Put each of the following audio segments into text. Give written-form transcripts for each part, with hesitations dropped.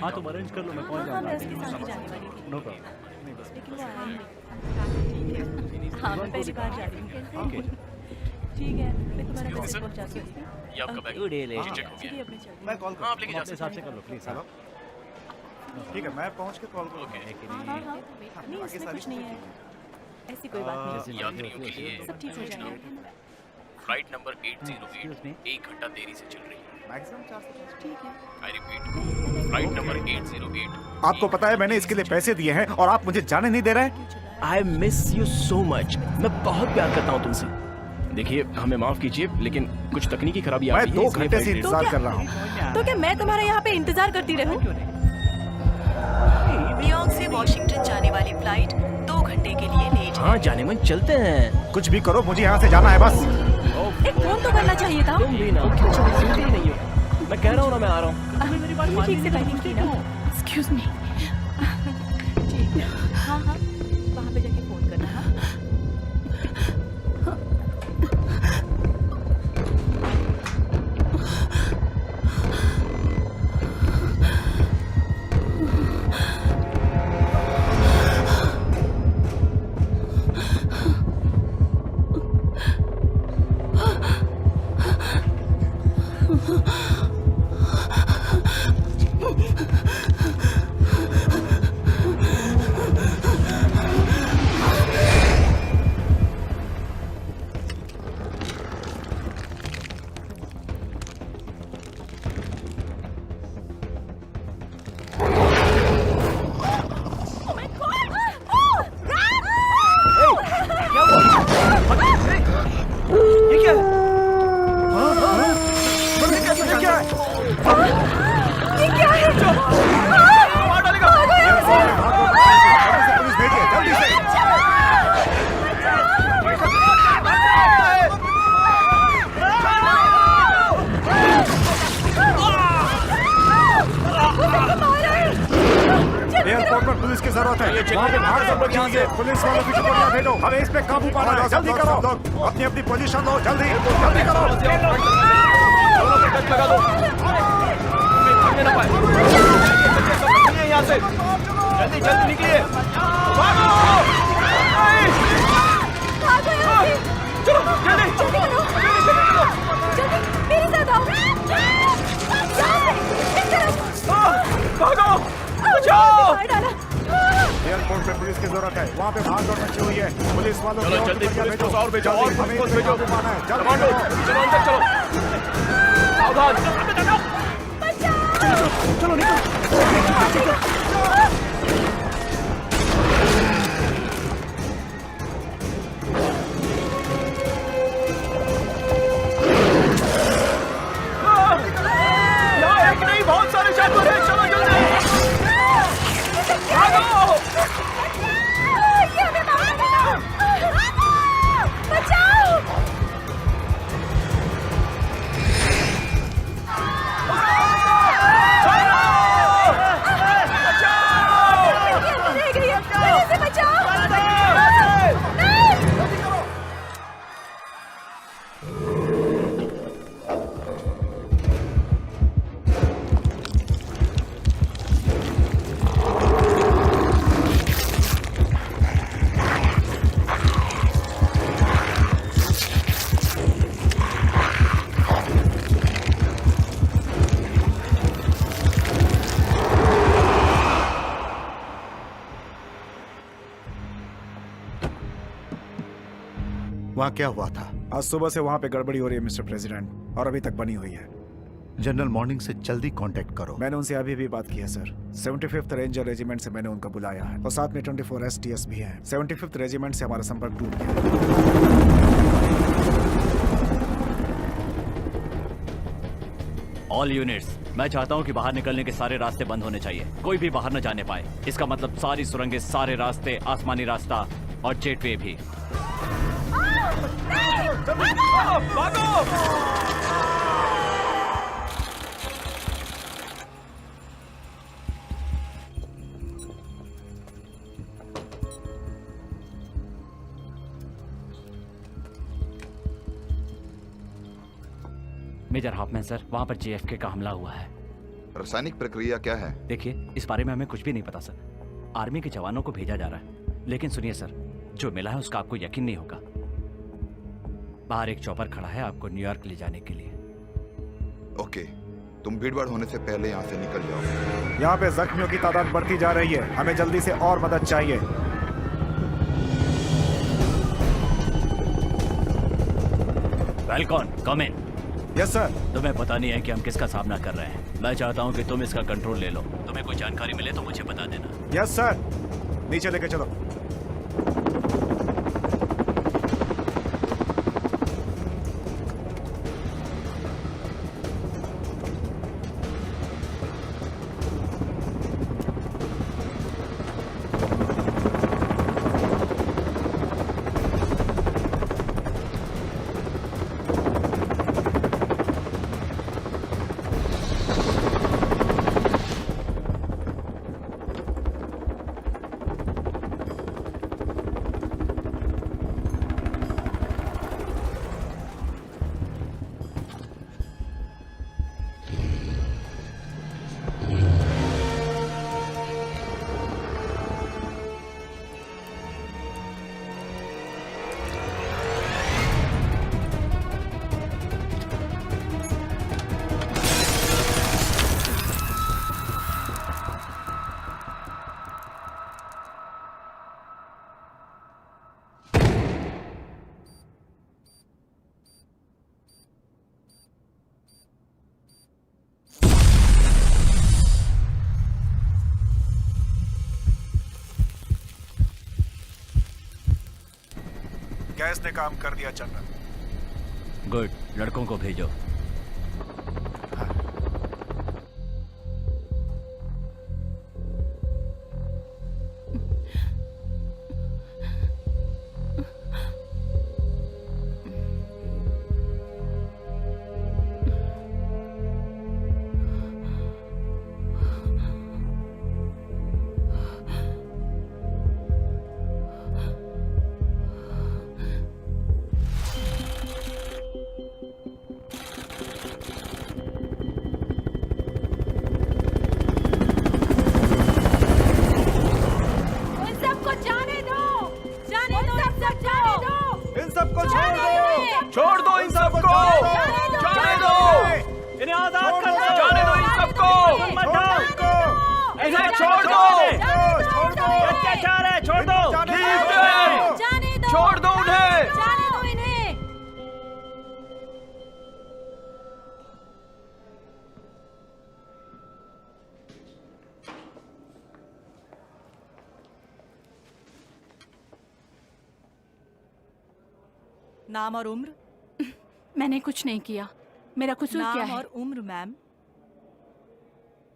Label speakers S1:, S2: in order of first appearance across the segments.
S1: हाँ तो अरेंज कर लो, मैं पहुंच
S2: हाँ,
S1: जाऊंगा।
S2: मैं उसके साथ ही जाने वाली थी।
S1: नो प्रॉब्लम, नहीं बस
S2: लेकिन वो आया नहीं। हाँ, मैं पहली बार जा रही हूँ।
S1: ओके।
S2: ठीक है, मैं तुम्हारा मैसेज पहुंचा दूँगी।
S3: ये आपका बैग
S1: गुड डे,
S3: चेक हो
S2: चलिए
S3: गया।
S2: अब मैं चलती
S4: मैं
S2: हूँ।
S4: कॉल
S3: हाँ आप
S4: कर
S3: लेके
S1: तुम
S3: जा
S1: अपने
S3: सकते
S1: हिसाब से कर लो प्लीज।
S4: हेलो ठीक है, मैं पहुंच के कॉल करूंगा।
S2: हाँ हाँ हाँ, नहीं
S4: बाकी
S2: उसमें
S4: सारी
S2: कुछ नहीं
S4: चीजें
S2: है,
S4: ठीक
S2: ऐसी कोई बात नहीं।
S3: हैं। यात्रियों के लिए
S2: सब ठीक हो जाएगा।
S3: Flight number 808
S1: Excuse me?
S3: 1 घंटा देरी से चल रही है।
S4: मैक्सिमम 450।
S2: ठीक है।
S3: I repeat, flight number 808।
S4: आपको पता है मैंने इसके लिए पैसे दिए हैं और आप मुझे जाने नहीं दे रहे हैं?
S2: क्यों चिल्ला रहा
S5: I miss you so much. मैं बहुत प्यार करता हूँ तुमसे। देखिए हमें माफ कीजिए लेकिन कुछ तकनीकी खराबी आ
S4: मैं
S5: गई है,
S4: 2
S5: इसलिए
S4: घंटे से
S5: फ्लाइट
S4: इंतजार
S2: क्या?
S4: कर रहा हूँ।
S2: है? तो क्या मैं तुम्हारा यहाँ पे इंतजार करती रहूँ? न्यूयॉर्क से वॉशिंगटन जाने वाली फ्लाइट 2 घंटे के लिए लेट है।
S5: हाँ जाने मन चलते हैं।
S4: कुछ भी करो, मुझे यहाँ से जाना है बस।
S2: एक फोन तो करना चाहिए था।
S5: तुम भी ना सुनती ही नहीं हो। मैं कह रहा हूँ ना मैं आ रहा हूँ।
S2: तुमने ठीक से पैकिंग की ना? Excuse me. ठीक है। हाँ हाँ, वहाँ पे जाके फोन करना। हाँ
S5: ये क्या है?
S4: पुलिस भेजिए जल्दी से। एयरपोर्ट पर पुलिस की जरूरत है। वहाँ पे भाग सब बची हुई है। पुलिस वालों की टुकड़ियां भेजो, हमें इस पे काबू पाना है। जल्दी करो, अपनी अपनी पोजीशन लो, जल्दी जल्दी करो।
S5: दोनों पे टच लगा दो। भागने ना पाए। निकलिए यहाँ से। जल्दी जल्दी निकलिए। भागो। चलो जल्दी।
S2: जल्दी करो। जल्दी मेरे साथ आओ। इस तरफ।
S5: भागो। बचाओ।
S2: मार डाला।
S4: एयरपोर्ट पे पुलिस की जरूरत है। वहाँ पे भाग दौड़ मची हुई है। पुलिस वालों की
S5: चलो
S4: और
S5: जल्दी
S4: टुकड़ियां
S5: पुलिस फोर्स और भेजो और
S4: हमें
S5: पुलिस
S4: इस पे
S5: भेजो।
S4: काबू पाना है। जल्दी
S5: कमांडो
S4: करो।
S5: चलो अंदर चलो। सावधान। यहाँ एक नहीं बहुत सारे जानवर हैं। चलो जल्दी भागो।
S2: ये हमें मारेगा। बचाओ। रह गई है। मेरे से बचाओ।
S4: वहाँ क्या हुआ था? आज सुबह से वहाँ पे गड़बड़ी हो रही है मिस्टर प्रेसिडेंट, और अभी तक बनी हुई है।
S6: जनरल मॉर्निंग से जल्दी कांटेक्ट करो।
S4: मैंने उनसे अभी भी बात की है सर। 75th रेंजर रेजिमेंट से मैंने उनको बुलाया है और साथ में 24 STS भी हैं। 75th रेजिमेंट से हमारा संपर्क टूट गया है।
S1: ऑल यूनिट्स, मैं चाहता हूं कि बाहर निकलने के सारे रास्ते बंद होने चाहिए। कोई भी बाहर न जाने पाए। इसका मतलब सारी सुरंगें, सारे रास्ते, आसमानी रास्ता और जेटवे भी। मेजर हॉफमैन सर, वहां पर JFK का हमला हुआ है।
S7: रासायनिक प्रक्रिया क्या है?
S1: देखिए, इस बारे में हमें कुछ भी नहीं पता सर। आर्मी के जवानों को भेजा जा रहा है, लेकिन सुनिए सर, जो मिला है उसका आपको यकीन नहीं होगा। बाहर एक चॉपर खड़ा है आपको न्यूयॉर्क ले जाने के लिए।
S7: ओके, तुम भीड़भाड़ होने से पहले यहाँ से निकल जाओ।
S4: यहाँ पे जख्मियों की तादाद बढ़ती जा रही है, हमें जल्दी से और मदद चाहिए।
S1: Welcome, come in.
S4: Yes sir.
S1: तुम्हें पता नहीं है कि हम किसका सामना कर रहे हैं। मैं चाहता हूँ कि तुम इसका कंट्रोल ले लो। तुम्हें कोई जानकारी मिले तो मुझे बता देना।
S4: Yes sir. नीचे लेके चलो। गैस ने काम कर दिया जनरल।
S1: गुड, लड़कों को भेजो।
S5: छोड़ दो इन सबको, जाने दो,
S1: इन्हें आजाद कर दो,
S5: जाने दो इन सबको, इन्हें छोड़ दो,
S1: अत्याचार है, छोड़ दो,
S5: छोड़ दो उन्हें।
S2: नाम और उम्र?
S8: मैंने कुछ नहीं किया। मेरा कसूर क्या
S2: नाम
S8: है?
S2: और उम्र मैम?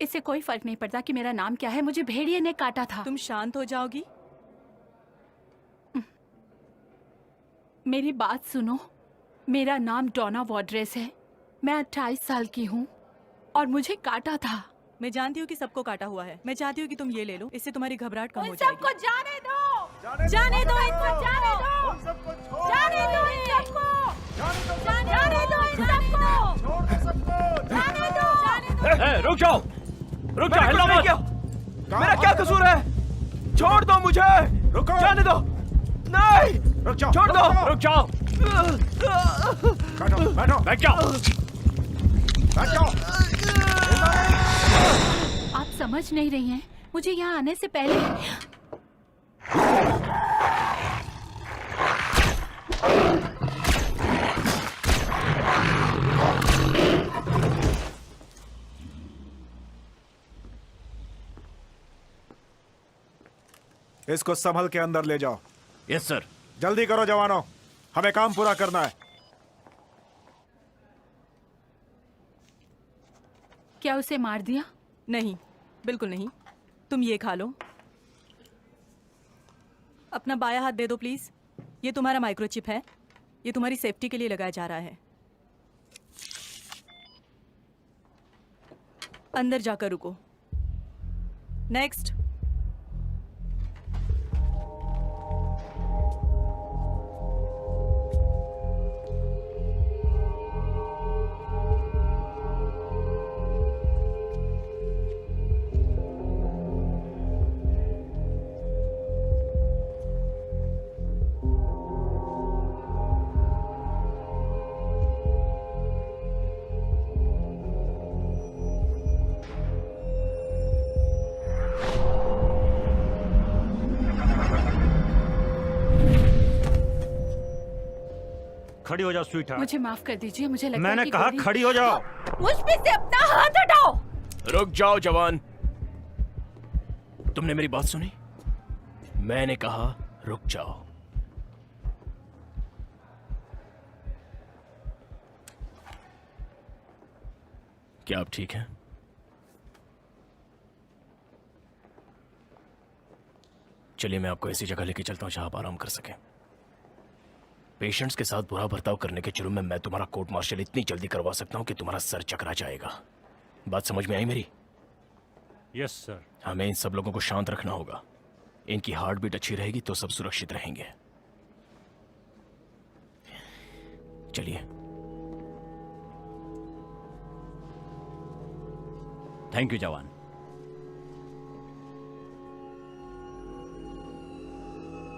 S8: इससे कोई फर्क नहीं पड़ता कि मेरा नाम क्या है। मुझे भेड़िए ने काटा था।
S2: तुम शांत हो जाओगी?
S8: मेरी बात सुनो। मेरा नाम डोना वॉड्रेस है। मैं 28 साल की हूँ और मुझे काटा था।
S2: मैं जानती हूँ कि सबको काटा हुआ है। मैं चाहती हूँ कि तुम ये ले लो, इससे तुम्हारी घबराहट कम हो जाएगी।
S8: सबको जाने दो,
S2: जाने दो इनको,
S8: जाने दो, जाने दो इन सबको, जाने दो इन सबको, जाने दो।
S1: रुक जाओ, रुक जाओ, हिलो मत।
S5: मेरा क्या कसूर है? छोड़ दो मुझे,
S4: रुको,
S5: जाने दो। नहीं,
S4: रुक जाओ,
S5: छोड़ दो,
S1: रुक जाओ,
S4: बैठो, बैठो,
S1: बैठ जाओ,
S4: बैठ जाओ।
S8: आप समझ नहीं रही हैं। मुझे यहाँ आने से पहले
S4: इसको संभल के अंदर ले जाओ।
S1: Yes sir.
S4: जल्दी करो जवानों, हमें काम पूरा करना है।
S8: क्या उसे मार दिया?
S2: नहीं, बिल्कुल नहीं। तुम ये खा लो। अपना बायां हाथ दे दो प्लीज। ये तुम्हारा माइक्रोचिप है। ये तुम्हारी सेफ्टी के लिए लगाया जा रहा है। अंदर जाकर रुको। नेक्स्ट।
S4: खड़ी हो जाओ स्वीट।
S8: मुझे माफ कर दीजिए, मुझे लगता है
S4: मैंने
S8: कि
S4: कहा
S8: गोली-
S4: खड़ी हो जाओ।
S8: मुझ पे से अपना हाथ हटाओ।
S3: रुक जाओ जवान। तुमने मेरी बात सुनी? मैंने कहा रुक जाओ। क्या आप ठीक हैं? चलिए मैं आपको ऐसी जगह लेके चलता हूं जहां आप आराम कर सकें। पेशेंट्स के साथ बुरा बर्ताव करने के जुर्म में मैं तुम्हारा कोर्ट मार्शल इतनी जल्दी करवा सकता हूं कि तुम्हारा सर चकरा जाएगा। बात समझ में आई मेरी?
S4: Yes sir.
S3: हमें इन सब लोगों को शांत रखना होगा। इनकी हार्ट बीट अच्छी रहेगी तो सब सुरक्षित रहेंगे। चलिए।
S1: थैंक यू जवान।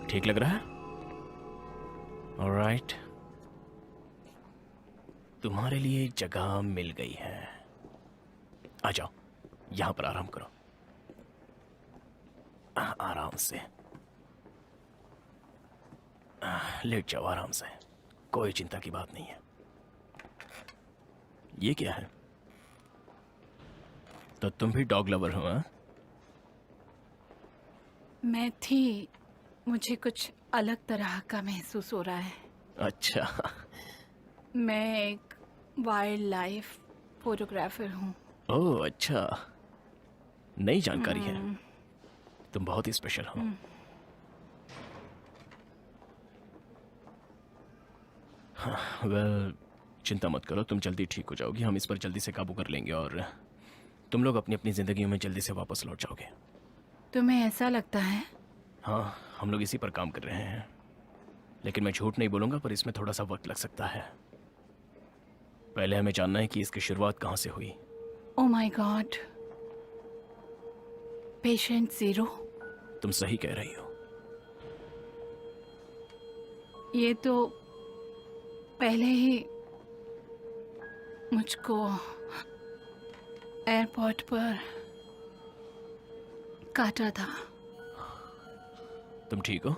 S3: ठीक लग रहा है? ऑलराइट, तुम्हारे लिए जगह मिल गई है। आ जाओ, यहां पर आराम करो। आराम से लेट जाओ आराम से, कोई चिंता की बात नहीं है। ये क्या है? तो तुम भी डॉग लवर हो? हाँ?
S8: मैं थी, मुझे कुछ अलग तरह का महसूस हो रहा है।
S3: अच्छा।
S8: मैं एक वाइल्ड लाइफ फोटोग्राफर हूँ।
S3: ओह अच्छा, नई जानकारी है। तुम बहुत ही स्पेशल हो। वेल, चिंता मत करो, तुम जल्दी ठीक हो जाओगी। हम इस पर जल्दी से काबू कर लेंगे और तुम लोग अपनी अपनी जिंदगी में जल्दी से वापस लौट जाओगे।
S8: तुम्हें ऐसा लगता है?
S3: हाँ, हम लोग इसी पर काम कर रहे हैं, लेकिन मैं झूठ नहीं बोलूंगा, पर इसमें थोड़ा सा वक्त लग सकता है। पहले हमें जानना है कि इसकी शुरुआत कहाँ से हुई।
S8: Oh my God, patient 0।
S3: तुम सही कह रही हो।
S8: ये तो पहले ही मुझको एयरपोर्ट पर काटा था।
S3: तुम ठीक हो?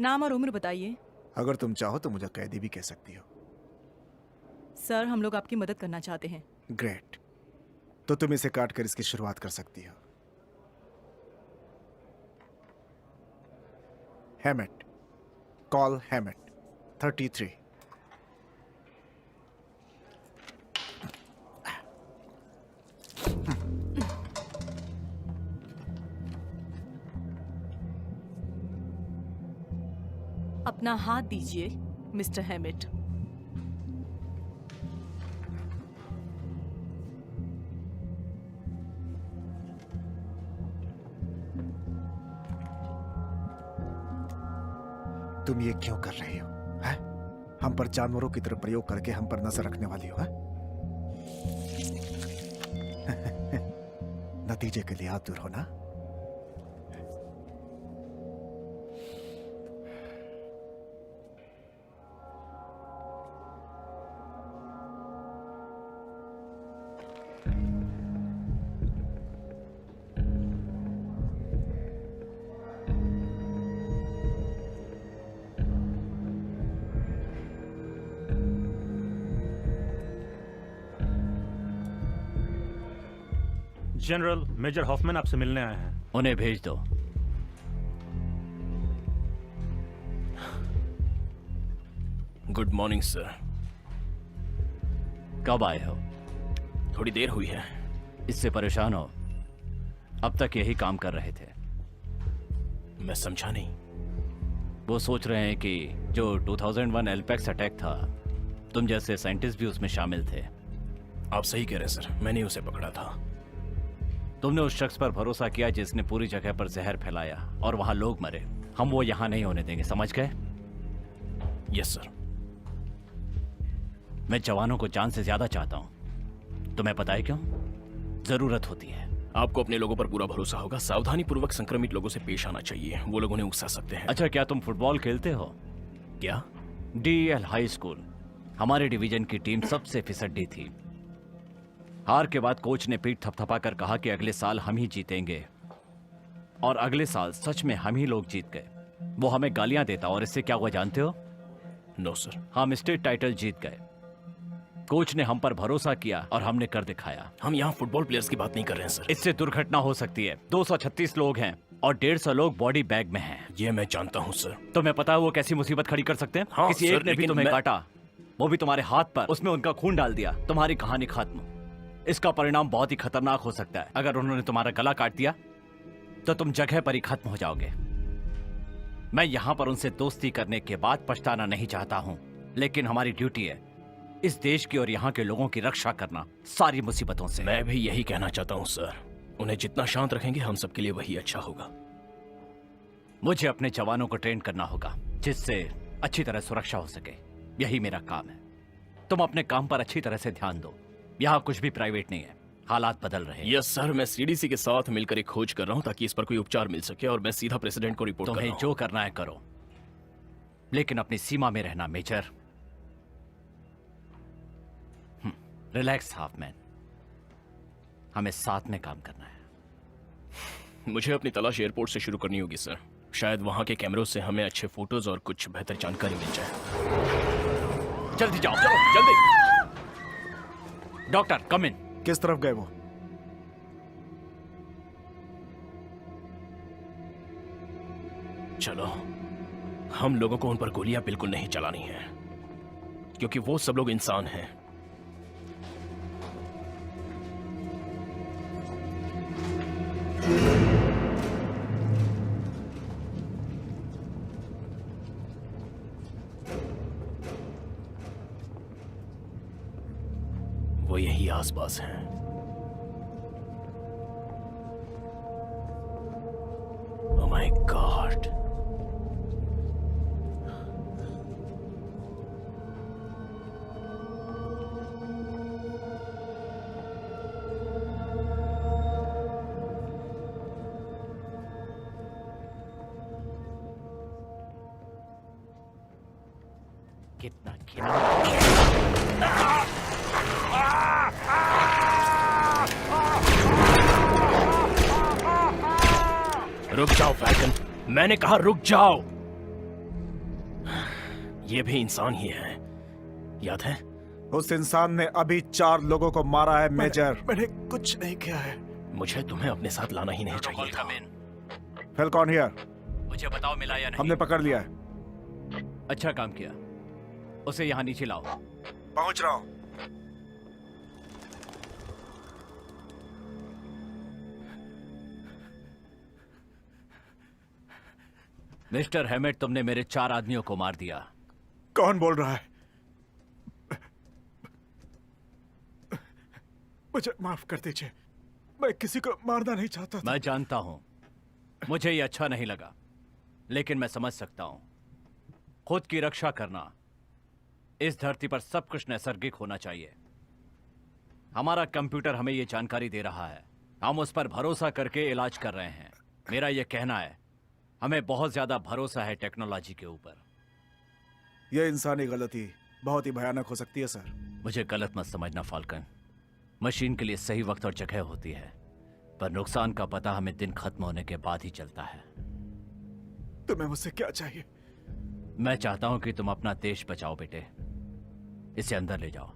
S2: नाम और उम्र बताइए।
S6: अगर तुम चाहो तो मुझे कैदी भी कह सकती हो।
S2: सर, हम लोग आपकी मदद करना चाहते हैं।
S6: ग्रेट, तो तुम इसे काट कर इसकी शुरुआत कर सकती हो। Hamate, call hamate 33।
S2: अपना हाथ दीजिए मिस्टर हेमिट।
S6: तुम ये क्यों कर रही हो? हैं? हम पर जानवरों की तरह प्रयोग करके हम पर नजर रखने वाली हो? हैं? नतीजे के लिए आतुर हो ना?
S4: जनरल मेजर हॉफमैन आपसे मिलने आए हैं।
S1: उन्हें भेज दो।
S3: Good morning sir.
S1: कब आए हो?
S3: थोड़ी देर हुई है।
S1: इससे परेशान हो? अब तक यही काम कर रहे थे।
S3: मैं समझा नहीं।
S1: वो सोच रहे हैं कि जो 2001 एल्पेक्स अटैक था, तुम जैसे साइंटिस्ट भी उसमें शामिल थे।
S3: आप सही कह रहे हैं सर, मैंने उसे पकड़ा था।
S1: तुमने उस शख्स पर भरोसा किया जिसने पूरी जगह पर जहर फैलाया और वहां लोग मरे। हम वो यहां नहीं होने देंगे, समझ गए?
S3: Yes sir.
S1: मैं जवानों को जान से ज्यादा चाहता हूं। तुम्हें पता है क्यों? जरूरत होती है।
S3: आपको अपने लोगों पर पूरा भरोसा होगा। सावधानी पूर्वक संक्रमित लोगों से पेश आना चाहिए, वो लोग उन्हें उकसा सकते हैं।
S1: अच्छा, क्या तुम फुटबॉल खेलते हो?
S3: क्या?
S1: DEL हाई स्कूल, हमारे डिवीजन की टीम सबसे फिसड्डी थी। हार के बाद कोच ने पीठ थपथपा कर कहा कि अगले साल हम ही जीतेंगे, और अगले साल सच में हम ही लोग जीत गए। वो हमें गालियां देता और इससे क्या हुआ जानते हो?
S3: No sir.
S1: हम स्टेट टाइटल जीत गए। कोच ने हम पर भरोसा किया और हमने कर दिखाया।
S3: हम यहाँ फुटबॉल प्लेयर्स की बात नहीं कर रहे हैं सर।
S1: इससे दुर्घटना हो सकती है। 236 लोग हैं और 150 लोग बॉडी बैग में हैं।
S3: ये मैं जानता हूँ सर।
S1: तुम्हें पता है वो कैसी मुसीबत खड़ी कर सकते हैं?
S3: हाँ,
S1: किसी
S3: सर,
S1: एक ने भी
S3: लेकिन
S1: तुम्हें
S3: मैं-
S1: काटा, वो भी तुम्हारे हाथ पर, उसमें उनका खून डाल दिया, तुम्हारी कहानी खत्म। इसका परिणाम बहुत ही खतरनाक हो सकता है। अगर उन्होंने तुम्हारा गला काट दिया तो तुम जगह पर ही खत्म हो जाओगे। मैं यहाँ पर उनसे दोस्ती करने के बाद पछताना नहीं चाहता हूँ, लेकिन हमारी ड्यूटी है इस देश की और यहाँ के लोगों की रक्षा करना सारी मुसीबतों से।
S3: मैं भी यही कहना चाहता हूँ सर। उन्हें जितना शांत रखेंगे हम सबके लिए वही अच्छा होगा।
S1: मुझे अपने जवानों को ट्रेन करना होगा जिससे अच्छी तरह सुरक्षा हो सके। यही मेरा काम है। तुम अपने काम पर अच्छी तरह से ध्यान दो। यहाँ कुछ भी प्राइवेट नहीं है। हालात बदल रहे हैं।
S3: यस सर, मैं CDC के साथ मिलकर एक खोज कर रहा हूँ ताकि इस पर कोई उपचार मिल सके, और मैं सीधा प्रेसिडेंट को रिपोर्ट कर
S1: तुम्हें
S3: रहा हूँ।
S1: जो करना है करो, लेकिन अपनी सीमा में रहना मेजर। रिलैक्स हाफमैन, हमें साथ में काम करना है।
S3: मुझे अपनी तलाश एयरपोर्ट से शुरू करनी होगी सर। शायद वहाँ के कैमरों से हमें अच्छे फोटोज और कुछ बेहतर जानकारी मिल जाए।
S1: जल्दी जाओ,
S3: चलो जल्दी।
S1: डॉक्टर कम इन।
S6: किस तरफ गए वो?
S3: चलो, हम लोगों को उन पर गोलियां बिल्कुल नहीं चलानी है, क्योंकि वो सब लोग इंसान हैं। वो यही आसपास हैं। Oh my God!
S1: कितना घिनौना।
S3: रुक जाओ फैल्कन, मैंने कहा रुक जाओ। ये भी इंसान ही है, याद है?
S6: उस इंसान ने अभी 4 लोगों को मारा है मेजर। मैंने कुछ नहीं किया है।
S3: मुझे तुम्हें अपने साथ लाना ही नहीं चाहिए था।
S6: फेल्कॉन हियर।
S1: मुझे बताओ मिला या नहीं?
S6: हमने पकड़ लिया है।
S1: अच्छा काम किया। उसे यहाँ नीचे लाओ।
S6: पहुंच रहा हूं।
S1: मिस्टर हेमेट, तुमने मेरे 4 आदमियों को मार दिया।
S6: कौन बोल रहा है? मुझे माफ कर दीजिए, मैं किसी को मारना नहीं चाहता था।
S1: मैं जानता हूं, मुझे ये अच्छा नहीं लगा, लेकिन मैं समझ सकता हूं। खुद की रक्षा करना, इस धरती पर सब कुछ नैसर्गिक होना चाहिए। हमारा कंप्यूटर हमें ये जानकारी दे रहा है, हम उस पर भरोसा करके इलाज कर रहे हैं। मेरा ये कहना है, हमें बहुत ज्यादा भरोसा है टेक्नोलॉजी के ऊपर।
S6: यह इंसानी गलती बहुत ही भयानक हो सकती है सर।
S1: मुझे गलत मत समझना फाल्कन। मशीन के लिए सही वक्त और जगह होती है, पर नुकसान का पता हमें दिन खत्म होने के बाद ही चलता है।
S6: तुम्हें मुझसे क्या चाहिए?
S1: मैं चाहता हूं कि तुम अपना देश बचाओ बेटे। इसे अंदर ले जाओ।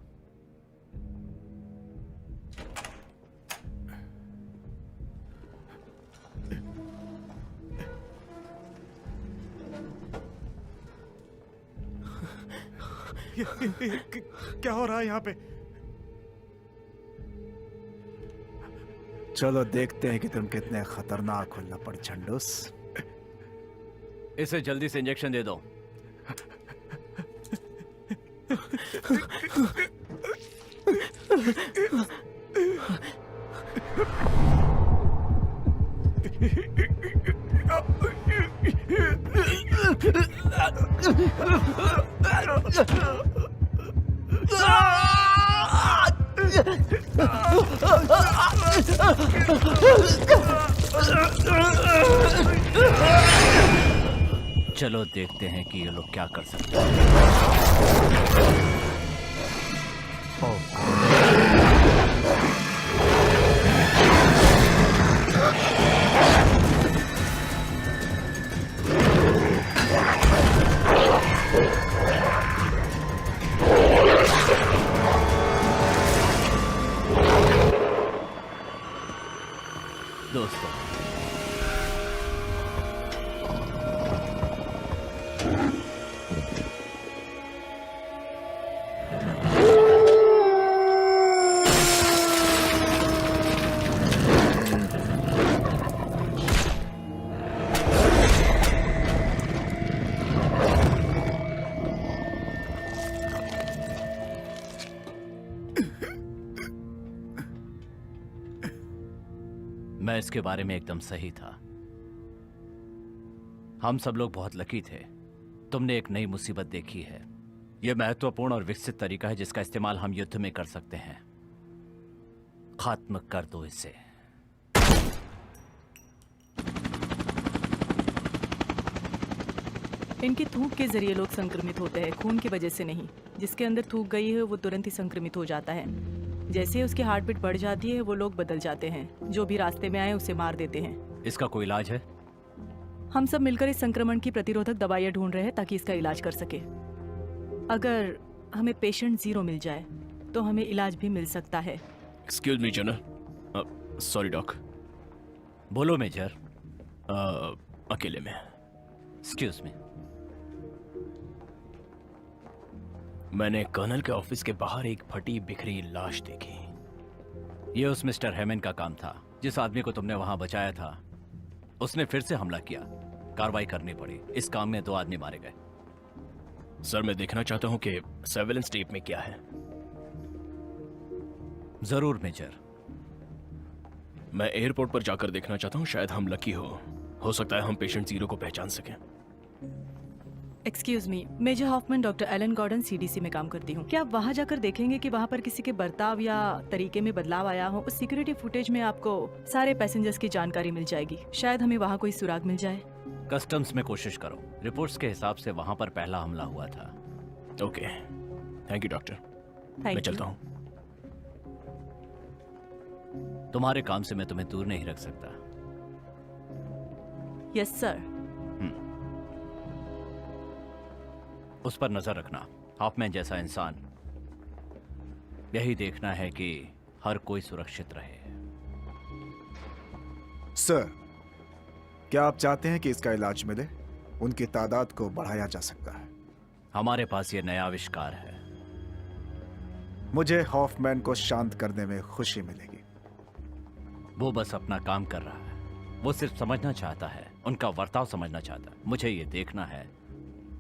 S6: क्या हो रहा है यहाँ पे? चलो देखते हैं कि तुम कितने खतरनाक हो लपड़ झंडूस।
S1: इसे जल्दी से इंजेक्शन दे दो। चलो देखते हैं कि ये लोग क्या कर सकते हैं। दोस्तों, मैं इसके बारे में एकदम सही था। हम सब लोग बहुत लकी थे। तुमने एक नई मुसीबत देखी है। यह महत्वपूर्ण और विकसित तरीका है जिसका इस्तेमाल हम युद्ध में कर सकते हैं। खत्म कर दो इसे।
S2: इनकी थूक के जरिए लोग संक्रमित होते हैं, खून की वजह से नहीं। जिसके अंदर थूक गई है वो तुरंत ही संक्रमित हो जाता है। जैसे ही उसकी हार्ट बीट बढ़ जाती है वो लोग बदल जाते हैं। जो भी रास्ते में आए उसे मार देते हैं।
S1: इसका कोई इलाज है?
S2: हम सब मिलकर इस संक्रमण की प्रतिरोधक दवाइयाँ ढूंढ रहे हैं ताकि इसका इलाज कर सके। अगर हमें पेशेंट 0 मिल जाए तो हमें इलाज भी मिल सकता है।
S3: Excuse me general, sorry doc.
S1: बोलो मेजर।
S3: अकेले में।
S1: Excuse me.
S3: मैंने कर्नल के ऑफिस के बाहर एक फटी बिखरी लाश देखी।
S1: ये उस मिस्टर हेमन का काम था। जिस आदमी को तुमने वहां बचाया था उसने फिर से हमला किया। कार्रवाई करनी पड़ी। इस काम में 2 आदमी मारे गए।
S3: सर, मैं देखना चाहता हूं कि सर्वेलेंस टेप में क्या है।
S1: जरूर मेजर।
S3: मैं एयरपोर्ट पर जाकर देखना चाहता हूं। शायद हम लकी हो सकता है हम पेशेंट 0 को पहचान सकें।
S2: Excuse me, major Hoffman, doctor Ellen Gordon, CDC में काम करती हूँ। क्या आप वहाँ जाकर देखेंगे कि वहाँ पर किसी के बर्ताव या तरीके में बदलाव आया हो? उस सिक्योरिटी फुटेज में आपको सारे पैसेंजर्स की जानकारी मिल जाएगी। शायद हमें वहाँ कोई सुराग मिल जाए।
S1: कस्टम्स में कोशिश करो। रिपोर्ट्स के हिसाब से वहां पर पहला हमला हुआ था।
S3: Okay, thank you doctor. मैं चलता हूँ।
S1: तुम्हारे काम से मैं तुम्हें दूर नहीं रख सकता।
S2: Yes sir.
S1: उस पर नजर रखना। हॉफमैन जैसा इंसान, यही देखना है कि हर कोई सुरक्षित रहे।
S6: सर, क्या आप चाहते हैं कि इसका इलाज मिले? उनकी तादाद को बढ़ाया जा सकता है।
S1: हमारे पास ये नया आविष्कार है।
S6: मुझे हॉफमैन को शांत करने में खुशी मिलेगी।
S1: वो बस अपना काम कर रहा है। वो सिर्फ समझना चाहता है, उनका बर्ताव समझना चाहता है। मुझे ये देखना है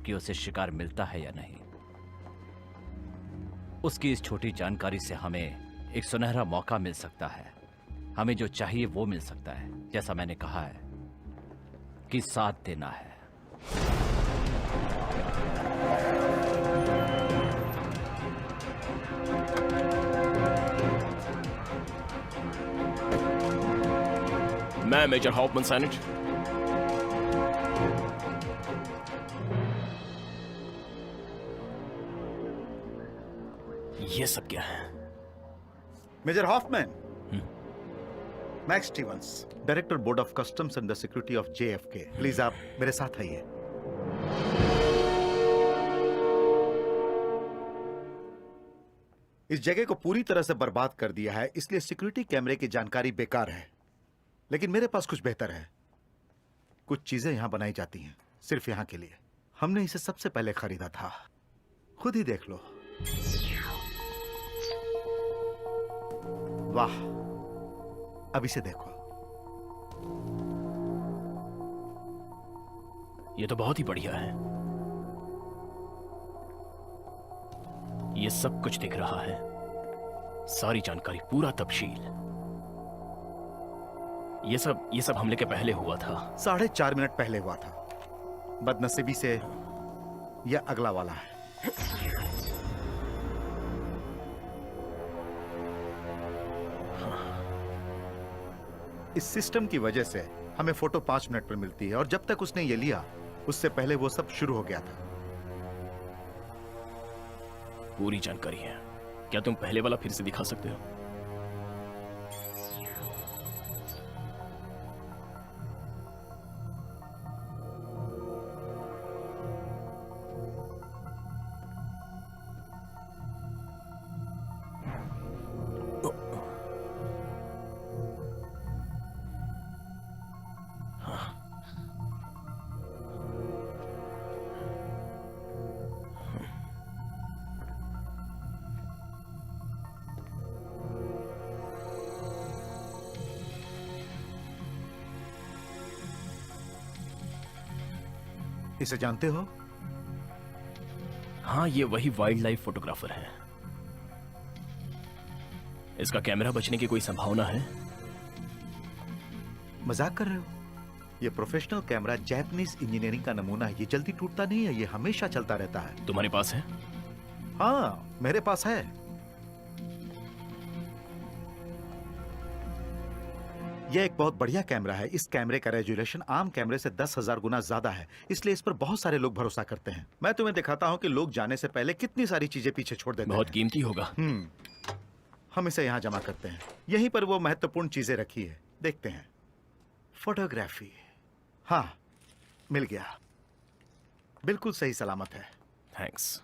S1: कि उसे शिकार मिलता है या नहीं। उसकी इस छोटी जानकारी से हमें एक सुनहरा मौका मिल सकता है। हमें जो चाहिए वो मिल सकता है। जैसा मैंने कहा है कि साथ देना है।
S3: मैं मेजर हॉफमैन सैनिट। ये सब क्या है?
S9: Major Hoffman, Max Stevens, director board of customs and the security of JFK। Please आप मेरे साथ आइए। इस जगह को पूरी तरह से बर्बाद कर दिया है, इसलिए सिक्योरिटी कैमरे की जानकारी बेकार है। लेकिन मेरे पास कुछ बेहतर है। कुछ चीजें यहां बनाई जाती हैं सिर्फ यहां के लिए। हमने इसे सबसे पहले खरीदा था। खुद ही देख लो। वाह, अब इसे देखो।
S3: ये तो बहुत ही बढ़िया है। ये सब कुछ दिख रहा है, सारी जानकारी, पूरा तफसील। ये सब हमले के पहले हुआ था।
S9: 4.5 मिनट पहले हुआ था। बदनसीबी से यह अगला वाला है। इस सिस्टम की वजह से हमें फोटो 5 मिनट पर मिलती है और जब तक उसने ये लिया उससे पहले वो सब शुरू हो गया था।
S3: पूरी जानकारी है। क्या तुम पहले वाला फिर से दिखा सकते हो?
S9: इसे जानते हो?
S3: हाँ, ये वही वाइल्ड लाइफ फोटोग्राफर है। इसका कैमरा बचने की कोई संभावना है?
S9: मजाक कर रहे हो? ये प्रोफेशनल कैमरा जापानीज इंजीनियरिंग का नमूना है। ये जल्दी टूटता नहीं है, ये हमेशा चलता रहता है।
S3: तुम्हारे पास है?
S9: हाँ, मेरे पास है। यह एक बहुत बढ़िया कैमरा है। इस कैमरे का रेजोल्यूशन आम कैमरे से 10,000 गुना ज्यादा है, इसलिए इस पर बहुत सारे लोग भरोसा करते हैं। मैं तुम्हें दिखाता हूं कि लोग जाने से पहले कितनी सारी चीजें पीछे छोड़ देते हैं।
S3: बहुत कीमती होगा।
S9: हम इसे यहां जमा करते हैं। यहीं पर वो महत्वपूर्ण चीजें रखी है, देखते हैं। फोटोग्राफी, हाँ, मिल गया। बिल्कुल सही सलामत है।
S3: थैंक्स।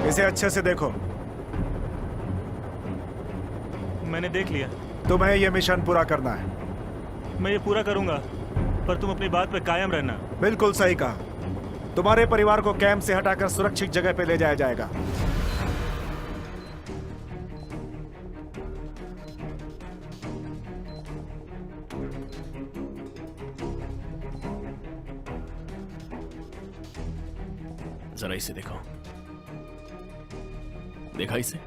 S6: इसे अच्छे से देखो।
S10: मैंने देख लिया।
S6: तुम्हें ये मिशन पूरा करना है।
S10: मैं ये पूरा करूंगा, पर तुम अपनी बात पे कायम रहना।
S6: बिल्कुल सही कहा। तुम्हारे परिवार को कैंप से हटाकर सुरक्षित जगह पे ले जाया जाएगा।
S3: जरा इसे देखो। देखा इसे?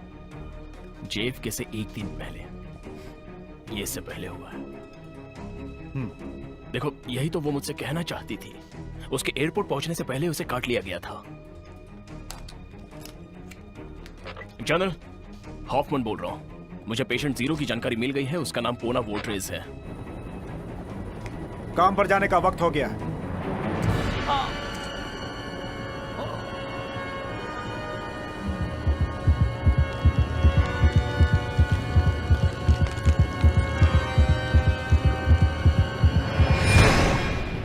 S3: JFK से एक दिन पहले। ये इससे पहले हुआ है। देखो, यही तो वो मुझसे कहना चाहती थी। उसके एयरपोर्ट पहुंचने से पहले उसे काट लिया गया था। जनरल हॉफमैन बोल रहा हूं। मुझे पेशेंट 0 की जानकारी मिल गई है। उसका नाम पोना वोल्ट्रेज है।
S6: काम पर जाने का वक्त हो गया है।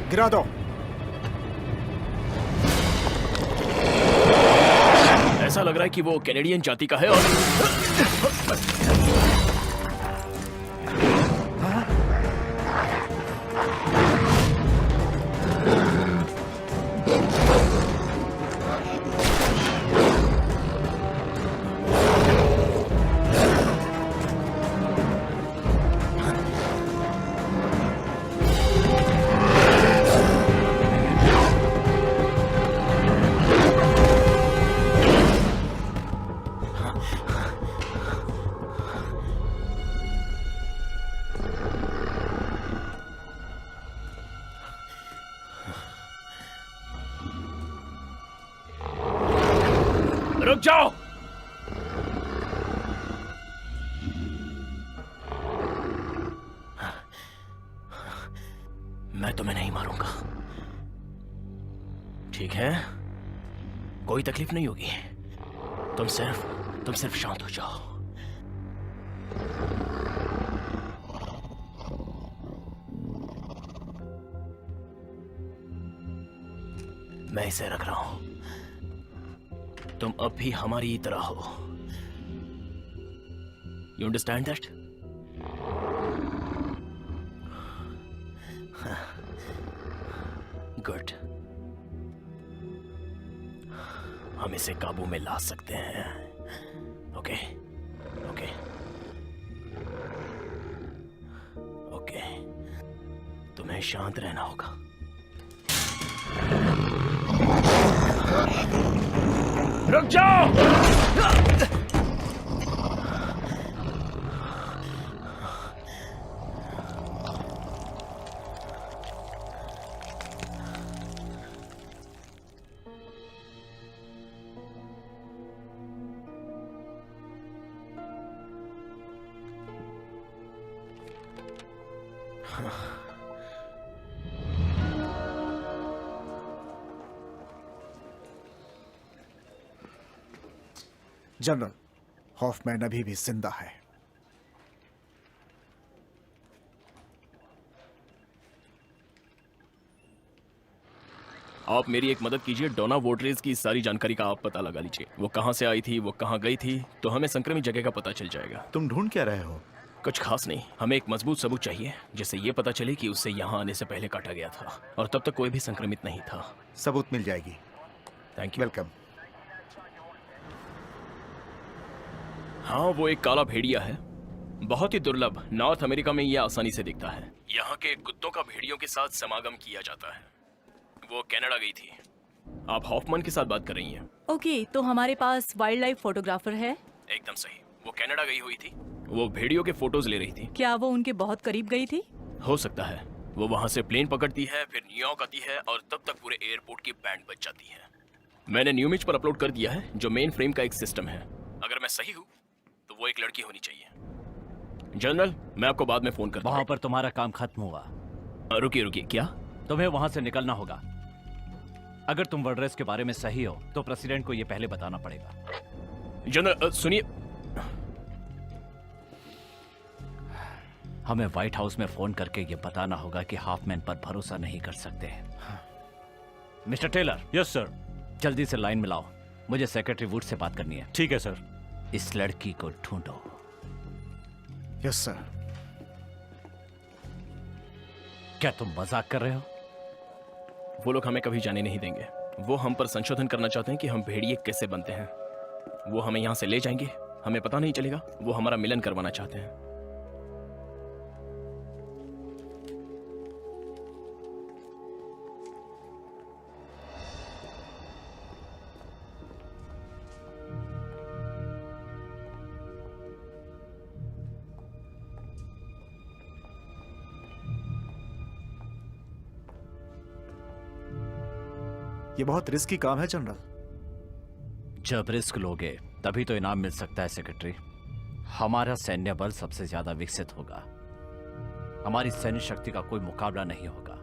S6: गिरा दो।
S3: ऐसा लग रहा है कि वो कैनेडियन जाति का है और रुक जाओ। मैं तुम्हें नहीं मारूंगा, ठीक है? कोई तकलीफ नहीं होगी। तुम सिर्फ शांत हो जाओ। मैं इसे रख रहा हूं। तुम अब भी हमारी ही तरह हो। You understand that? गुड। हम इसे काबू में ला सकते हैं। Okay okay okay. तुम्हें शांत रहना होगा। रुक जाओ।
S6: जनरल, हॉफमैन अभी भी जिंदा है।
S3: आप मेरी एक मदद कीजिए। डोना वोड्रेज की सारी जानकारी का आप पता लगा लीजिए। वो कहाँ से आई थी, वो कहाँ गई थी, तो हमें संक्रमित जगह का पता चल जाएगा।
S9: तुम ढूंढ क्या रहे हो?
S3: कुछ खास नहीं, हमें एक मजबूत सबूत चाहिए जिससे ये पता चले कि उसे यहाँ आने से पहले काटा गया था और तब तक कोई भी संक्रमित नहीं था।
S9: सबूत मिल जाएगी।
S3: Thank you.
S9: वेलकम।
S3: हाँ, वो एक काला भेड़िया है, बहुत ही दुर्लभ। नॉर्थ अमेरिका में यह आसानी से दिखता है। यहाँ के कुत्तों का भेड़ियों के साथ समागम किया जाता है। वो कनाडा गई थी। आप हॉफमैन के साथ बात कर रही हैं?
S2: ओके, तो हमारे पास वाइल्ड लाइफ फोटोग्राफर है।
S3: एकदम सही, वो कनाडा गई हुई थी। वो भेड़ियों के फोटोज ले रही थी।
S2: क्या वो उनके बहुत करीब गई थी?
S3: हो सकता है। वो वहाँ से प्लेन पकड़ती है, फिर न्यूयॉर्क आती है और तब तक पूरे एयरपोर्ट की बैंड बज जाती है। मैंने न्यूमिच पर अपलोड कर दिया है, जो मेन फ्रेम का एक सिस्टम है। अगर मैं सही हूँ तो वो एक लड़की होनी चाहिए। जनरल, मैं आपको बाद में फोन करता हूँ।
S1: वहां पर तुम्हारा काम खत्म हुआ।
S3: रुकिए, क्या?
S1: तुम्हें वहां से निकलना होगा। अगर तुम वोड्रेज के बारे में सही हो तो प्रेसिडेंट को यह पहले बताना पड़ेगा।
S3: जनरल सुनिए,
S1: हमें व्हाइट हाउस में फोन करके यह बताना होगा कि हॉफमैन पर भरोसा नहीं कर सकते। Mister Taylor.
S10: Yes sir.
S1: जल्दी से लाइन मिलाओ, मुझे सेक्रेटरी वुड से बात करनी है।
S10: ठीक है सर।
S1: इस लड़की को ढूंढो।
S6: Yes sir.
S1: क्या तुम मजाक कर रहे हो?
S3: वो लोग हमें कभी जाने नहीं देंगे। वो हम पर संशोधन करना चाहते हैं कि हम भेड़िए कैसे बनते हैं। वो हमें यहाँ से ले जाएंगे, हमें पता नहीं चलेगा। वो हमारा मिलन करवाना चाहते हैं।
S6: ये बहुत रिस्की काम है जनरल।
S1: जब रिस्क लोगे तभी तो इनाम मिल सकता है सेक्रेटरी। हमारा सैन्य बल सबसे ज्यादा विकसित होगा। हमारी सैन्य शक्ति का कोई मुकाबला नहीं होगा।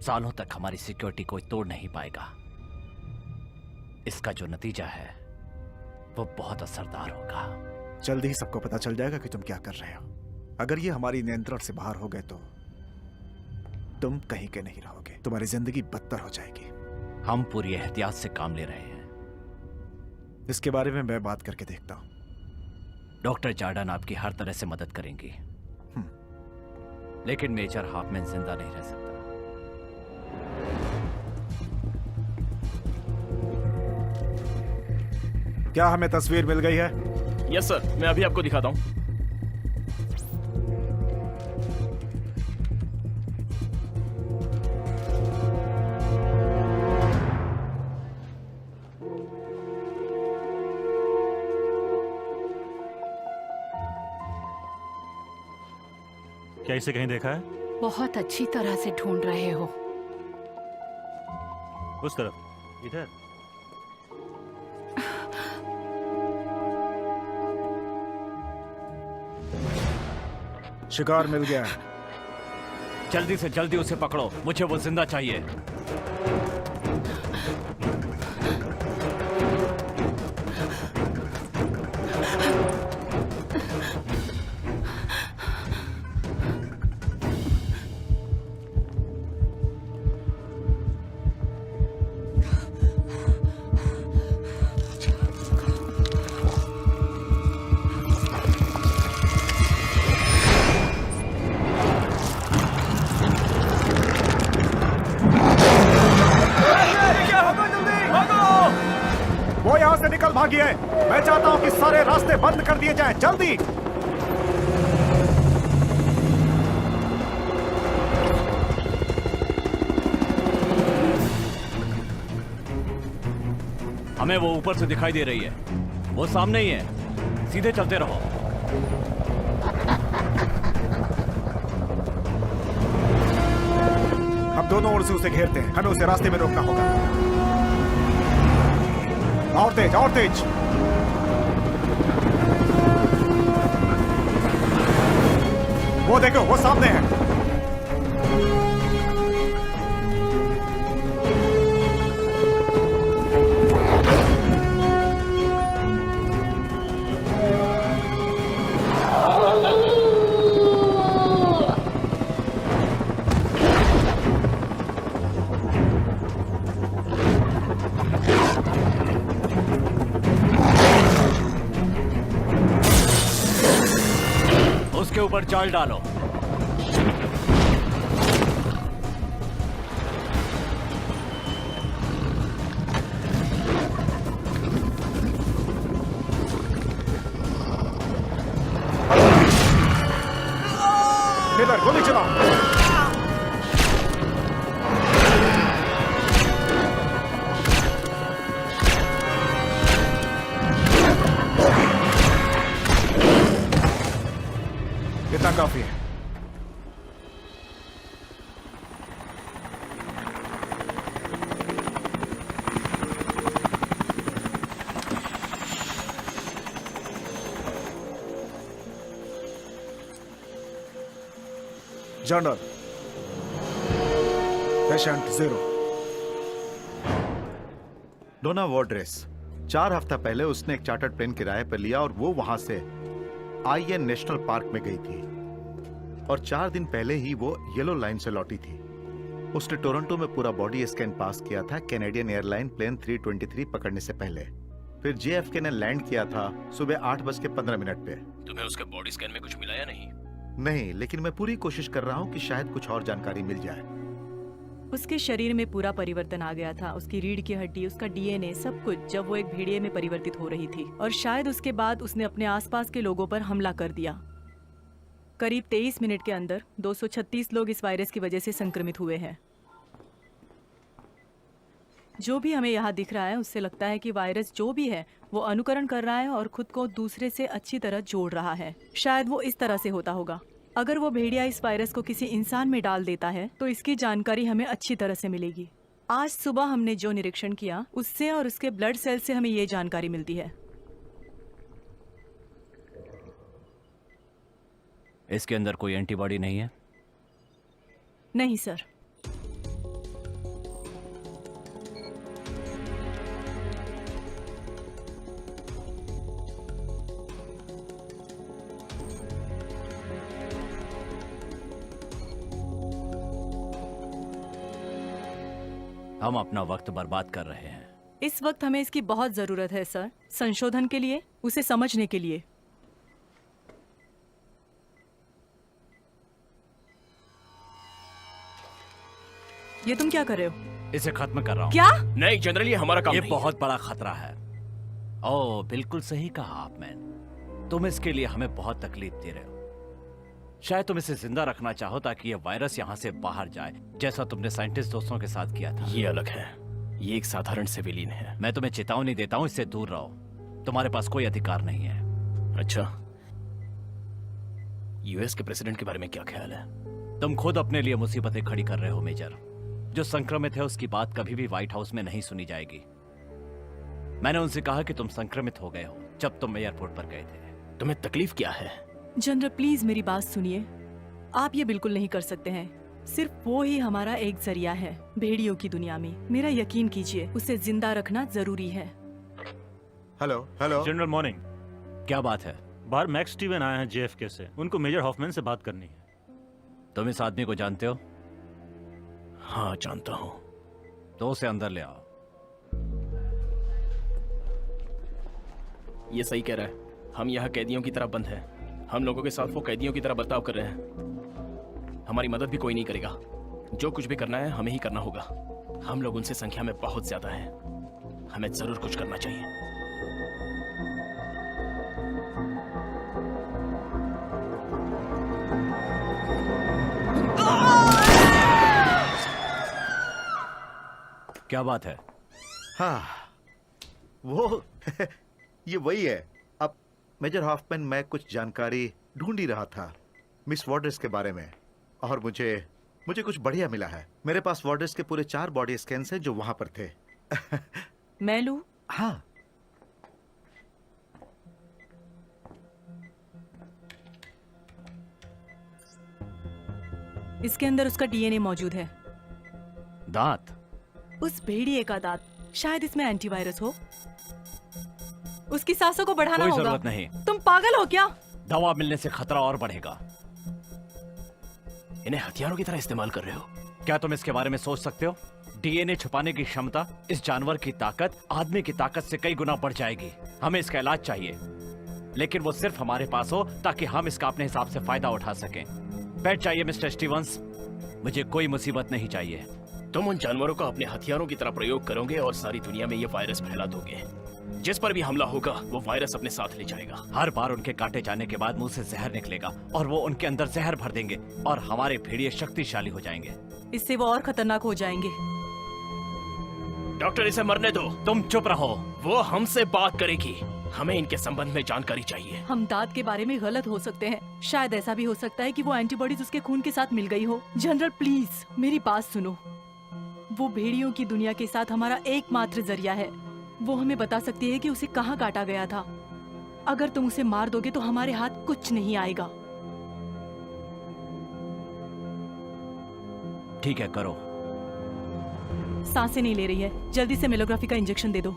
S1: सालों तक हमारी सिक्योरिटी कोई तोड़ नहीं पाएगा। इसका जो नतीजा है वो बहुत असरदार होगा।
S6: जल्दी ही सबको पता चल जाएगा कि तुम क्या कर रहे हो। अगर ये हमारी नियंत्रण से बाहर हो गए तो तुम कहीं के नहीं रहोगे। तुम्हारी जिंदगी बदतर हो जाएगी।
S1: हम पूरी एहतियात से काम ले रहे हैं।
S6: इसके बारे में मैं बात करके देखता हूं।
S1: डॉक्टर जार्डन आपकी हर तरह से मदद करेंगी, लेकिन मेजर हॉफमैन जिंदा नहीं रह सकता।
S6: क्या हमें तस्वीर मिल गई है?
S3: यस सर, मैं अभी आपको दिखाता हूं।
S10: क्या इसे कहीं देखा है?
S8: बहुत अच्छी तरह से ढूंढ रहे हो।
S10: उस तरफ, इधर।
S6: शिकार मिल गया है।
S1: जल्दी से जल्दी उसे पकड़ो, मुझे वो जिंदा चाहिए।
S6: वो यहां से निकल भागी है। मैं चाहता हूं कि सारे रास्ते बंद कर दिए जाएं, जल्दी।
S1: हमें वो ऊपर से दिखाई दे रही है। वो सामने ही है, सीधे चलते रहो।
S6: हम दोनों ओर से उसे घेरते हैं। हमें उसे रास्ते में रोकना होगा। और तेज, और तेज। वो देखो, वो सामने है।
S1: उसके ऊपर जाल डालो।
S4: मिलर, गोली चलाओ। इतना काफी है। General, patient 0।
S9: डोना वॉड्रेस 4 हफ्ता पहले उसने एक चार्टर्ड प्लेन किराए पर लिया और वो वहां से आईएन नेशनल पार्क में गई थी और 4 दिन पहले ही वो येलो लाइन से लौटी थी। उसने टोरंटो में पूरा बॉडी स्कैन पास किया था कैनेडियन एयरलाइन प्लेन 323 पकड़ने से पहले। फिर जेएफके ने लैंड किया था सुबह 8:15 पे।
S3: तुम्हें उसके बॉडी स्कैन में कुछ मिला या नहीं?
S9: नहीं, लेकिन मैं पूरी कोशिश कर रहा हूँ कि शायद कुछ और जानकारी मिल जाए।
S2: उसके शरीर में पूरा परिवर्तन आ गया था। उसकी रीढ़ की हड्डी, उसका डीएनए, सब कुछ जब वो एक भेड़िए में परिवर्तित हो रही थी। और शायद उसके बाद उसने अपने आसपास के लोगों पर हमला कर दिया। करीब 23 मिनट के अंदर 236 लोग इस वायरस की वजह से संक्रमित हुए हैं। जो भी हमें यहाँ दिख रहा है उससे लगता है कि वायरस जो भी है वो अनुकरण कर रहा है और खुद को दूसरे से अच्छी तरह जोड़ रहा है। शायद वो इस तरह से होता होगा। अगर वो भेड़िया इस वायरस को किसी इंसान में डाल देता है तो इसकी जानकारी हमें अच्छी तरह से मिलेगी। आज सुबह हमने जो निरीक्षण किया उससे और उसके ब्लड सेल से हमें ये जानकारी मिलती है।
S1: इसके अंदर कोई एंटीबॉडी नहीं है?
S2: नहीं सर।
S1: हम अपना वक्त बर्बाद कर रहे हैं।
S2: इस वक्त हमें इसकी बहुत जरूरत है सर, संशोधन के लिए, उसे समझने के लिए। ये तुम क्या कर रहे हो?
S1: इसे खत्म कर रहा हूँ।
S2: क्या?
S3: नहीं जनरल, ये हमारा काम
S1: ये
S3: नहीं।
S1: बहुत बड़ा खतरा है। ओह, बिल्कुल सही कहा आप मैन। तुम इसके लिए हमें बहुत तकलीफ दे रहे हो। शायद तुम इसे जिंदा रखना चाहो ताकि ये वायरस यहाँ से बाहर जाए, जैसा तुमने साइंटिस्ट दोस्तों के साथ किया था।
S3: ये अलग है, ये एक साधारण सिविलियन है।
S1: मैं तुम्हें चेतावनी देता हूँ, इससे दूर रहो। तुम्हारे पास कोई अधिकार नहीं है।
S3: अच्छा, यूएस के प्रेसिडेंट के बारे में क्या ख्याल है?
S1: तुम खुद अपने लिए मुसीबतें खड़ी कर रहे हो मेजर। जो संक्रमित है उसकी बात कभी भी व्हाइट हाउस में नहीं सुनी जाएगी। मैंने उनसे कहा कि तुम संक्रमित हो गए हो जब तुम एयरपोर्ट पर गए थे।
S3: तुम्हें तकलीफ क्या है?
S2: जनरल प्लीज मेरी बात सुनिए। आप ये बिल्कुल नहीं कर सकते हैं। सिर्फ वो ही हमारा एक जरिया है भेड़ियों की दुनिया में। मेरा यकीन कीजिए, उसे जिंदा रखना जरूरी है।
S9: Hello hello
S10: general morning.
S1: क्या बात है?
S10: बाहर मैक्स स्टीवन आए हैं जेएफके से। उनको मेजर हॉफमैन से बात करनी है।
S1: तुम इस आदमी को जानते हो?
S3: हाँ जानता हूँ।
S1: तो उसे अंदर ले आओ।
S3: ये सही कह रहा है। हम यहाँ कैदियों की तरह बंद हैं। हम लोगों के साथ वो कैदियों की तरह बर्ताव कर रहे हैं। हमारी मदद भी कोई नहीं करेगा। जो कुछ भी करना है हमें ही करना होगा। हम लोग उनसे संख्या में बहुत ज्यादा हैं। हमें जरूर कुछ करना चाहिए।
S1: क्या बात है?
S9: हाँ, वो ये वही है। अब मेजर हॉफमैन, मैं कुछ जानकारी ढूंढ ही रहा था मिस वॉड्रेस के बारे में और मुझे कुछ बढ़िया मिला है। मेरे पास वॉड्रेस के पूरे 4 बॉडी स्कैन्स हैं जो वहां पर थे।
S2: मैं लूं?
S9: हाँ,
S2: इसके अंदर उसका डीएनए मौजूद है।
S1: दांत?
S2: उस भेड़िए का दांत। शायद इसमें एंटीवायरस हो। उसकी सांसों को बढ़ाना
S1: कोई
S2: होगा।
S1: जरूरत नहीं।
S2: तुम पागल हो क्या?
S1: दवा मिलने से खतरा और बढ़ेगा।
S3: इन्हें हथियारों की तरह इस्तेमाल कर रहे हो?
S1: क्या तुम इसके बारे में सोच सकते हो? डीएनए छुपाने की क्षमता, इस जानवर की ताकत आदमी की ताकत से कई गुना बढ़ जाएगी। हमें इसका इलाज चाहिए। लेकिन वो सिर्फ हमारे पास हो ताकि हम इसका अपने हिसाब से फायदा उठा सकें। बैठ जाइए मिस्टर स्टीवंस, मुझे कोई मुसीबत नहीं चाहिए।
S3: तुम उन जानवरों का अपने हथियारों की तरह प्रयोग करोगे और सारी दुनिया में ये वायरस फैला दोगे। जिस पर भी हमला होगा वो वायरस अपने साथ ले जाएगा।
S1: हर बार उनके काटे जाने के बाद मुंह से जहर निकलेगा और वो उनके अंदर जहर भर देंगे और हमारे भेड़िए शक्तिशाली हो जाएंगे।
S2: इससे वो और खतरनाक हो जाएंगे।
S3: डॉक्टर, इसे मरने दो।
S1: तुम चुप रहो।
S3: वो हमसे बात करेगी, हमें इनके संबंध में जानकारी चाहिए।
S2: हम दाद के बारे में गलत हो सकते हैं, शायद ऐसा भी हो सकता है कि वो एंटीबॉडीज उसके खून के साथ मिल गई हो। जनरल प्लीज मेरी बात सुनो, वो भेड़ियों की दुनिया के साथ हमारा एकमात्र जरिया है। वो हमें बता सकती है कि उसे कहाँ काटा गया था। अगर तुम उसे मार दोगे तो हमारे हाथ कुछ नहीं आएगा।
S1: ठीक है, करो।
S2: सांसें नहीं ले रही है, जल्दी से मेलोग्राफी का इंजेक्शन दे दो।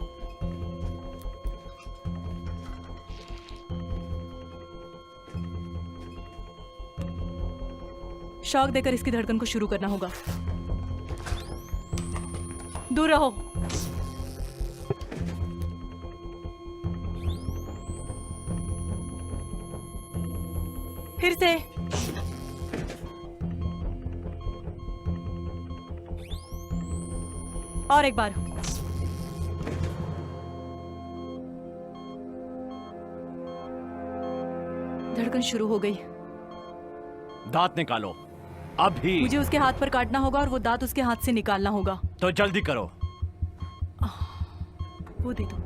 S2: शॉक देकर इसकी धड़कन को शुरू करना होगा। दूर रहो। फिर से। और एक बार। धड़कन शुरू हो गई।
S1: दांत निकालो अभी।
S2: मुझे उसके हाथ पर काटना होगा और वो दांत उसके हाथ से निकालना होगा।
S1: तो जल्दी करो।
S2: वो दे दो।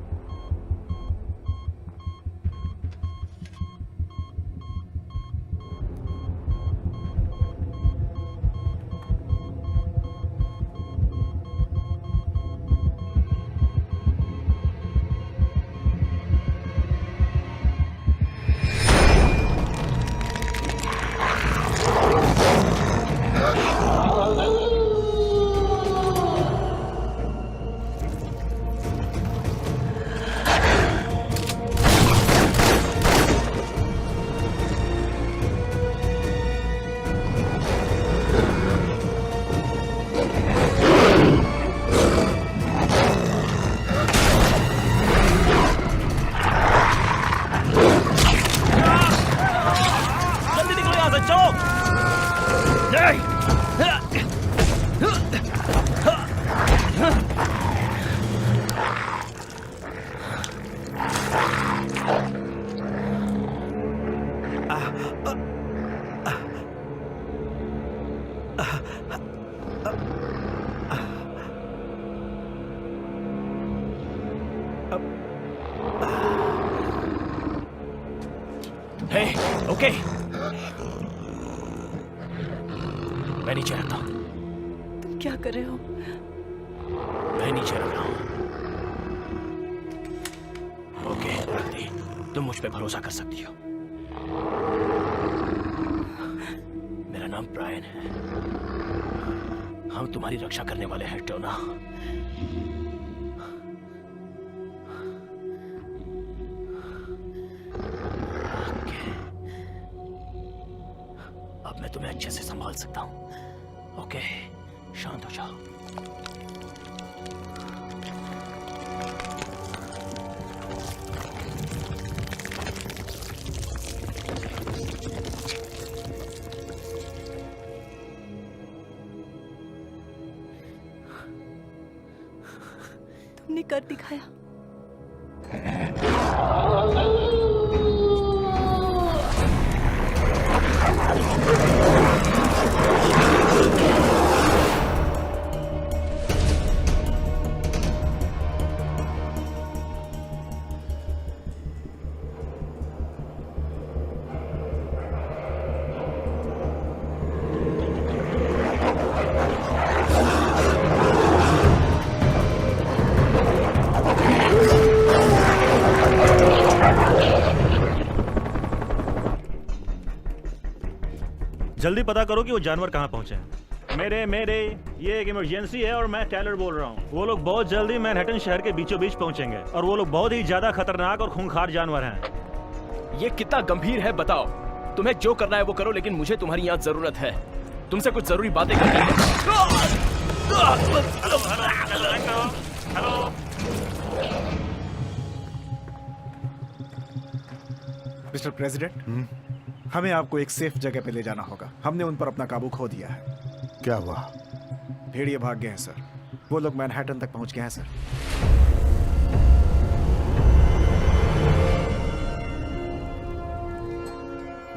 S3: ओके, मैं नीचे रखता हूँ।
S2: तुम क्या कर रहे हो?
S3: मैं नीचे रख रहा हूँ। ओके, रख दी। तुम मुझ पे भरोसा कर सकती हो। मेरा नाम ब्रायन है। हम तुम्हारी रक्षा करने वाले हैं, टोना। मैं तुम्हें अच्छे से संभाल सकता हूं। ओके, शांत हो जाओ।
S2: तुमने कर दिखाया।
S10: जल्दी पता करो कि वो जानवर कहाँ पहुंचे हैं। मेरे ये एक इमरजेंसी है और मैं टेलर बोल रहा हूँ। वो लोग बहुत जल्दी मैनहट्टन शहर के बीचों बीच पहुंचेंगे और वो लोग बहुत ही ज्यादा खतरनाक और खूंखार जानवर हैं।
S3: ये कितना गंभीर है बताओ। तुम्हें जो करना है वो करो, लेकिन मुझे तुम्हारी यहाँ जरूरत है। तुमसे कुछ जरूरी बातें करनी है।
S6: मिस्टर प्रेसिडेंट, हमें आपको एक सेफ जगह पे ले जाना होगा। हमने उन पर अपना काबू खो दिया है।
S9: क्या हुआ?
S6: भेड़िए भाग गए हैं सर। वो लोग मैनहट्टन तक पहुंच गए हैं सर।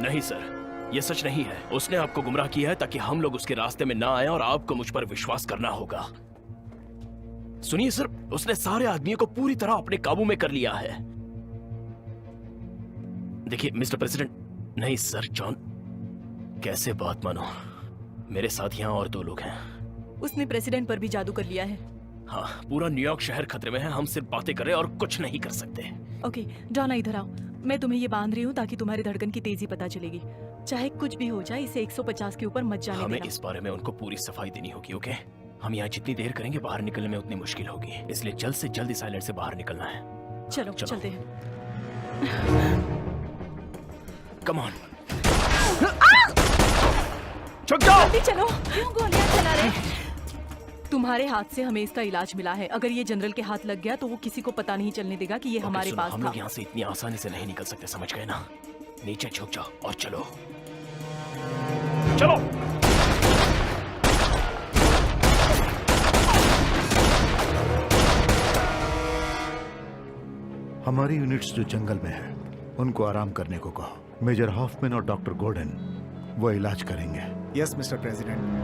S3: नहीं सर, ये सच नहीं है। उसने आपको गुमराह किया है ताकि हम लोग उसके रास्ते में ना आए और आपको मुझ पर विश्वास करना होगा। सुनिए सर, उसने सारे आदमियों को पूरी तरह अपने काबू में कर लिया है। देखिए मिस्टर प्रेसिडेंट, नहीं सर जॉन, कैसे बात मानो। मेरे साथ यहाँ और 2 लोग हैं।
S2: उसने प्रेसिडेंट पर भी जादू कर लिया है।
S3: हाँ, पूरा न्यूयॉर्क शहर खतरे में है। हम सिर्फ बातें कर रहे हैं और कुछ नहीं कर सकते।
S2: ओके डॉना, इधर आओ। मैं तुम्हें ये बांध रही हूँ ताकि तुम्हारी धड़कन की तेजी पता चलेगी। चाहे कुछ भी हो जाए, इसे 150 के ऊपर मत जाने
S3: हमें
S2: देना।
S3: इस बारे में उनको पूरी सफाई देनी होगी। ओके, हम यहाँ जितनी देर करेंगे बाहर निकलने में उतनी मुश्किल होगी, इसलिए जल्द से जल्द इस आइलैंड से बाहर निकलना है।
S2: चलो
S3: चलो।
S2: चलते हैं।
S3: कम ऑन, छुप जाओ।
S2: जल्दी चलो। क्यों गोलियां चला रहे? तुम्हारे हाथ से हमें इसका इलाज मिला है। अगर ये जनरल के हाथ लग गया तो वो किसी को पता नहीं चलने देगा कि ये हमारे पास
S3: हम
S2: था।
S3: लोग यहाँ से इतनी आसानी से नहीं निकल सकते, समझ गए ना? नीचे झुक जाओ और चलो चलो।
S9: हमारी यूनिट्स जो जंगल में है उनको आराम करने को कहो। मेजर हॉफमैन और डॉक्टर गोर्डन वो इलाज करेंगे।
S6: Yes mister president.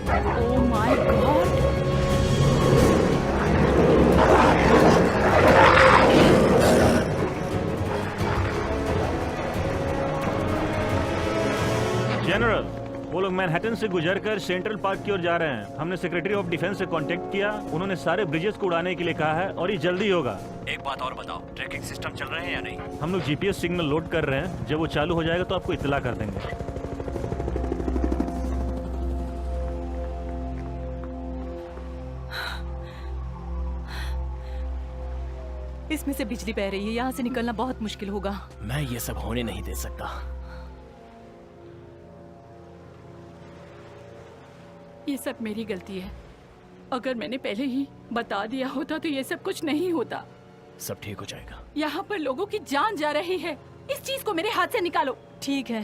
S8: Oh my God!
S10: General, वो लोग मैनहट्टन से गुजरकर सेंट्रल पार्क की ओर जा रहे हैं। हमने सेक्रेटरी ऑफ डिफेंस से कांटेक्ट किया। उन्होंने सारे ब्रिजेस को उड़ाने के लिए कहा है और ये जल्दी होगा।
S1: एक बात और बताओ, ट्रैकिंग सिस्टम चल रहे हैं या नहीं?
S10: हम लोग जीपीएस सिग्नल लोड कर रहे हैं। जब वो चालू हो जाएगा तो आपको इत्तला कर देंगे।
S2: इसमें से बिजली बह रही है। यहाँ से निकलना बहुत मुश्किल होगा।
S3: मैं ये सब होने नहीं दे सकता।
S8: ये सब मेरी गलती है। अगर मैंने पहले ही बता दिया होता तो ये सब कुछ नहीं होता।
S3: सब ठीक हो जाएगा।
S8: यहाँ पर लोगों की जान जा रही है। इस चीज को मेरे हाथ से निकालो।
S2: ठीक है।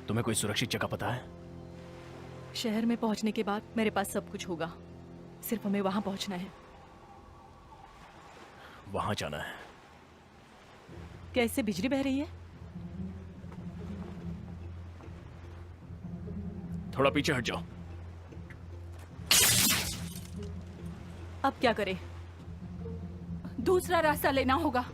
S3: तुम्हें कोई सुरक्षित जगह पता है?
S2: शहर में पहुंचने के बाद मेरे पास सब कुछ होगा। सिर्फ हमें वहां पहुंचना है।
S3: वहां जाना है।
S2: क्या इससे बिजली बह रही है?
S3: थोड़ा पीछे हट जाओ।
S2: अब क्या करें?
S8: दूसरा रास्ता लेना होगा।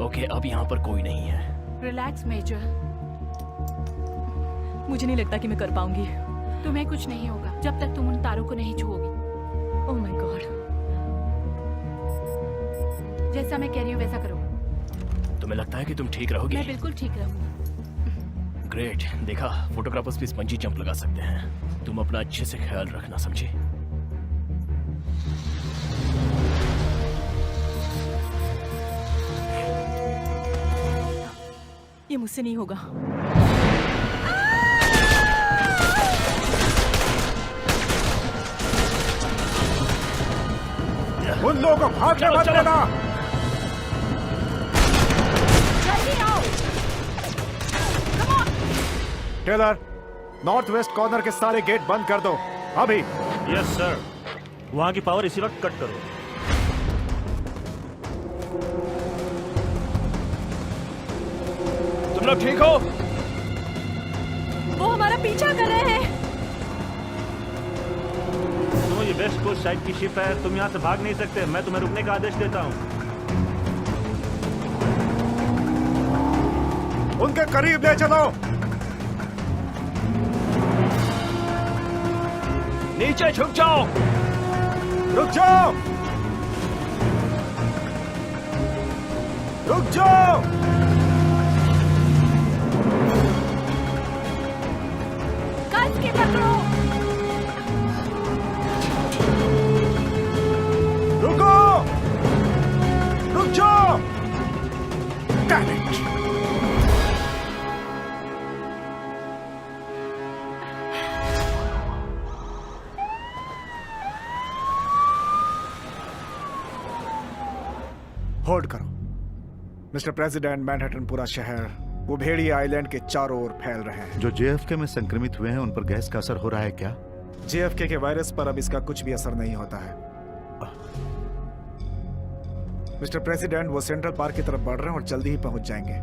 S3: ओके, अब यहाँ पर कोई नहीं है।
S8: Relax major.
S2: मुझे नहीं लगता कि मैं कर पाऊंगी।
S8: तुम्हें कुछ नहीं होगा जब तक तुम उन तारों को नहीं छुओगी।
S2: Oh my God.
S8: जैसा मैं कह रही हूँ वैसा करो।
S3: तुम्हें लगता है कि तुम ठीक रहोगी?
S8: मैं बिल्कुल ठीक रहूंगा।
S3: ग्रेट। देखा, फोटोग्राफर्स भी बंजी जंप लगा सकते हैं। तुम अपना अच्छे से ख्याल रखना, समझी?
S2: ये मुझसे नहीं होगा।
S4: उन लोगों को भागने मत देना।
S8: जल्दी आओ।
S6: टेलर, नॉर्थ वेस्ट कॉर्नर के सारे गेट बंद कर दो अभी।
S10: Yes sir. वहां की पावर इसी वक्त कट करो।
S3: तुम लोग ठीक हो?
S2: पीछा कर रहे हैं।
S10: सुनो, ये वेस्ट कोस्ट साइड की शिप है, तुम यहाँ से भाग नहीं सकते। मैं तुम्हें रुकने का आदेश देता हूँ।
S4: उनके करीब ले चलो।
S3: नीचे झुक जाओ।
S4: रुक जाओ, रुक जाओ।
S8: कस के पकड़ो।
S4: रुको, रुक जाओ। Damn it! होल्ड करो। मिस्टर प्रेसिडेंट, मैनहट्टन पूरा शहर वो भेड़िया आइलैंड के चारों ओर फैल रहे हैं।
S9: जो जेएफके में संक्रमित हुए हैं उन पर गैस का असर हो रहा है क्या?
S6: जेएफके के वायरस पर अब इसका कुछ भी असर नहीं होता है। मिस्टर प्रेसिडेंट, वो सेंट्रल पार्क की तरफ बढ़ रहे हैं और जल्दी ही पहुंच जाएंगे।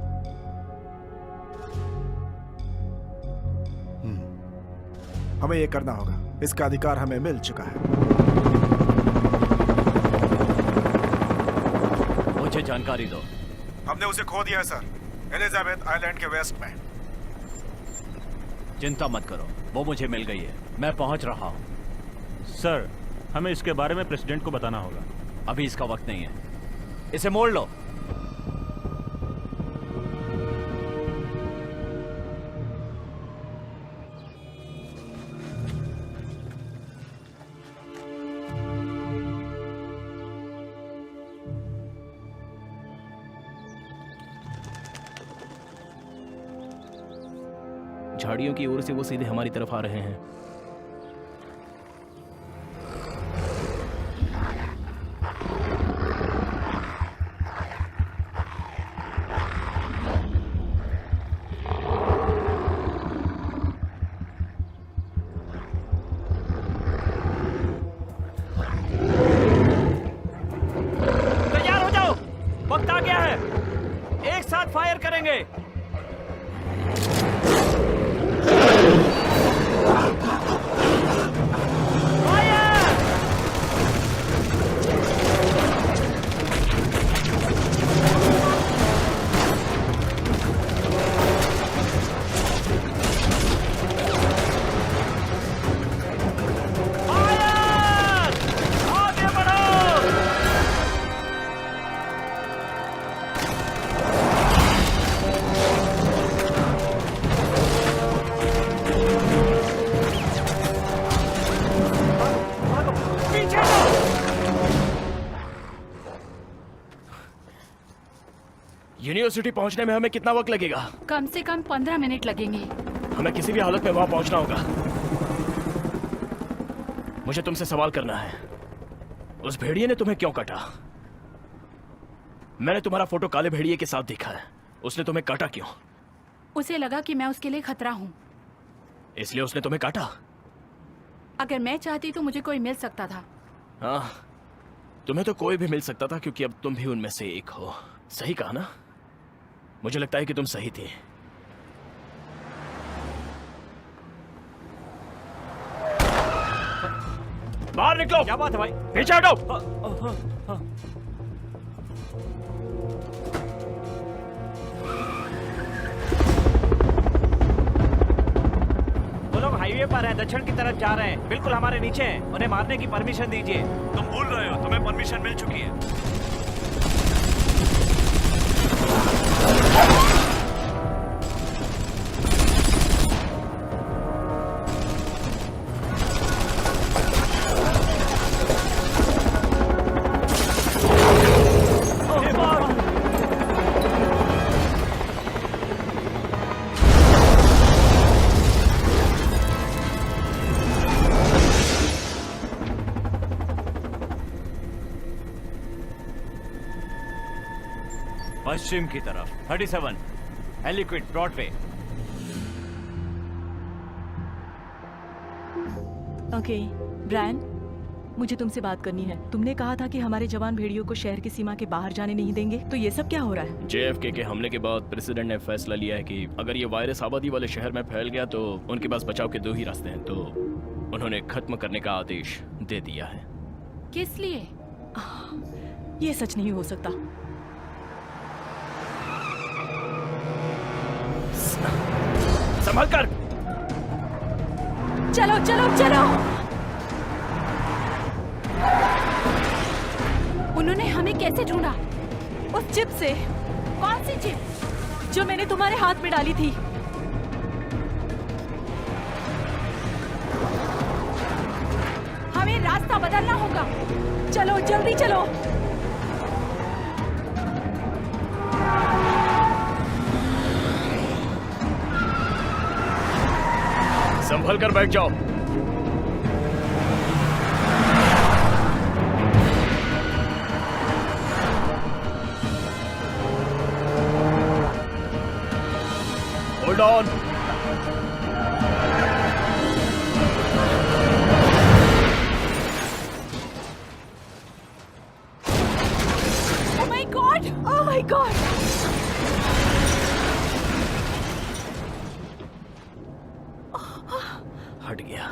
S6: हमें ये करना होगा, इसका अधिकार हमें मिल चुका है।
S1: मुझे जानकारी दो।
S6: हमने उसे खो दिया है सर, एलिजाबेथ आइलैंड के वेस्ट में।
S1: चिंता मत करो, वो मुझे मिल गई है। मैं पहुंच रहा हूं।
S10: सर, हमें इसके बारे में प्रेसिडेंट को बताना होगा।
S1: अभी इसका वक्त नहीं है, इसे मोड़ लो।
S3: झाड़ियों की ओर से वो सीधे हमारी तरफ आ रहे हैं।
S1: तैयार हो जाओ, वक्त आ गया है। एक साथ फायर करेंगे।
S3: यूनिवर्सिटी पहुंचने में हमें कितना वक्त लगेगा?
S8: कम से कम 15 मिनट लगेंगे।
S3: हमें किसी भी हालत में वहां पहुंचना होगा। मुझे तुमसे सवाल करना है, उस भेड़िए ने तुम्हें क्यों काटा? मैंने तुम्हारा फोटो काले भेड़िए के साथ देखा है, उसने तुम्हें काटा क्यों?
S8: उसे लगा कि मैं उसके लिए खतरा हूँ,
S3: इसलिए उसने तुम्हें काटा।
S8: अगर मैं चाहती तो मुझे कोई मिल सकता था।
S3: हाँ, तुम्हें तो कोई भी मिल सकता था क्योंकि अब तुम भी उनमें से एक हो। सही कहा ना? मुझे लगता है कि तुम सही थी। बाहर निकलो।
S1: क्या बात है भाई?
S3: पीछे हटो।
S1: वो लोग हाईवे पर हैं, दक्षिण की तरफ जा रहे हैं, बिल्कुल हमारे नीचे हैं। उन्हें मारने की परमिशन दीजिए।
S3: तुम भूल रहे हो, तुम्हें परमिशन मिल चुकी है।
S1: पश्चिम की तरफ 37 हेलिक्विड ब्रॉडवे।
S2: ओके ब्रायन, मुझे तुमसे बात करनी है। तुमने कहा था कि हमारे जवान भेड़ियों को शहर की सीमा के बाहर जाने नहीं देंगे, तो ये सब क्या हो रहा है?
S3: JFK के हमले के बाद प्रेसिडेंट ने फैसला लिया है कि अगर ये वायरस आबादी वाले शहर में फैल गया तो उनके पास बचाव के 2 ही रास्ते हैं, तो उन्होंने खत्म करने का आदेश दे दिया है।
S8: किस लिए?
S2: ये सच नहीं हो सकता।
S3: संभल कर।
S2: चलो चलो चलो।
S8: उन्होंने हमें कैसे ढूंढा?
S2: उस चिप से।
S8: कौन सी चिप?
S2: जो मैंने तुम्हारे हाथ में डाली थी।
S8: हमें रास्ता बदलना होगा।
S2: चलो जल्दी चलो।
S3: संभल कर बैठ जाओ। Hold on.
S8: Oh my God!
S2: Oh my God!
S3: हट गया।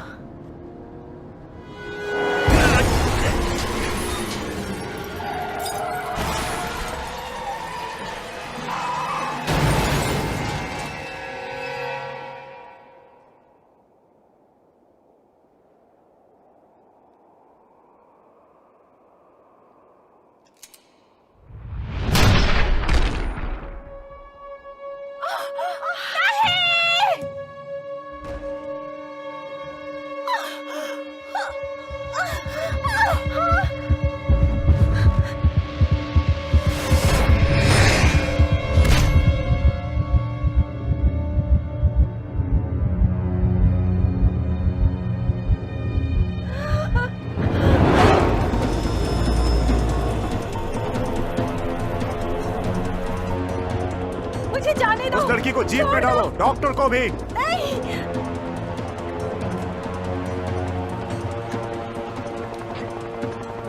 S2: मुझे जाने दो।
S6: उस लड़की को जीप में डालो, डॉक्टर को भी।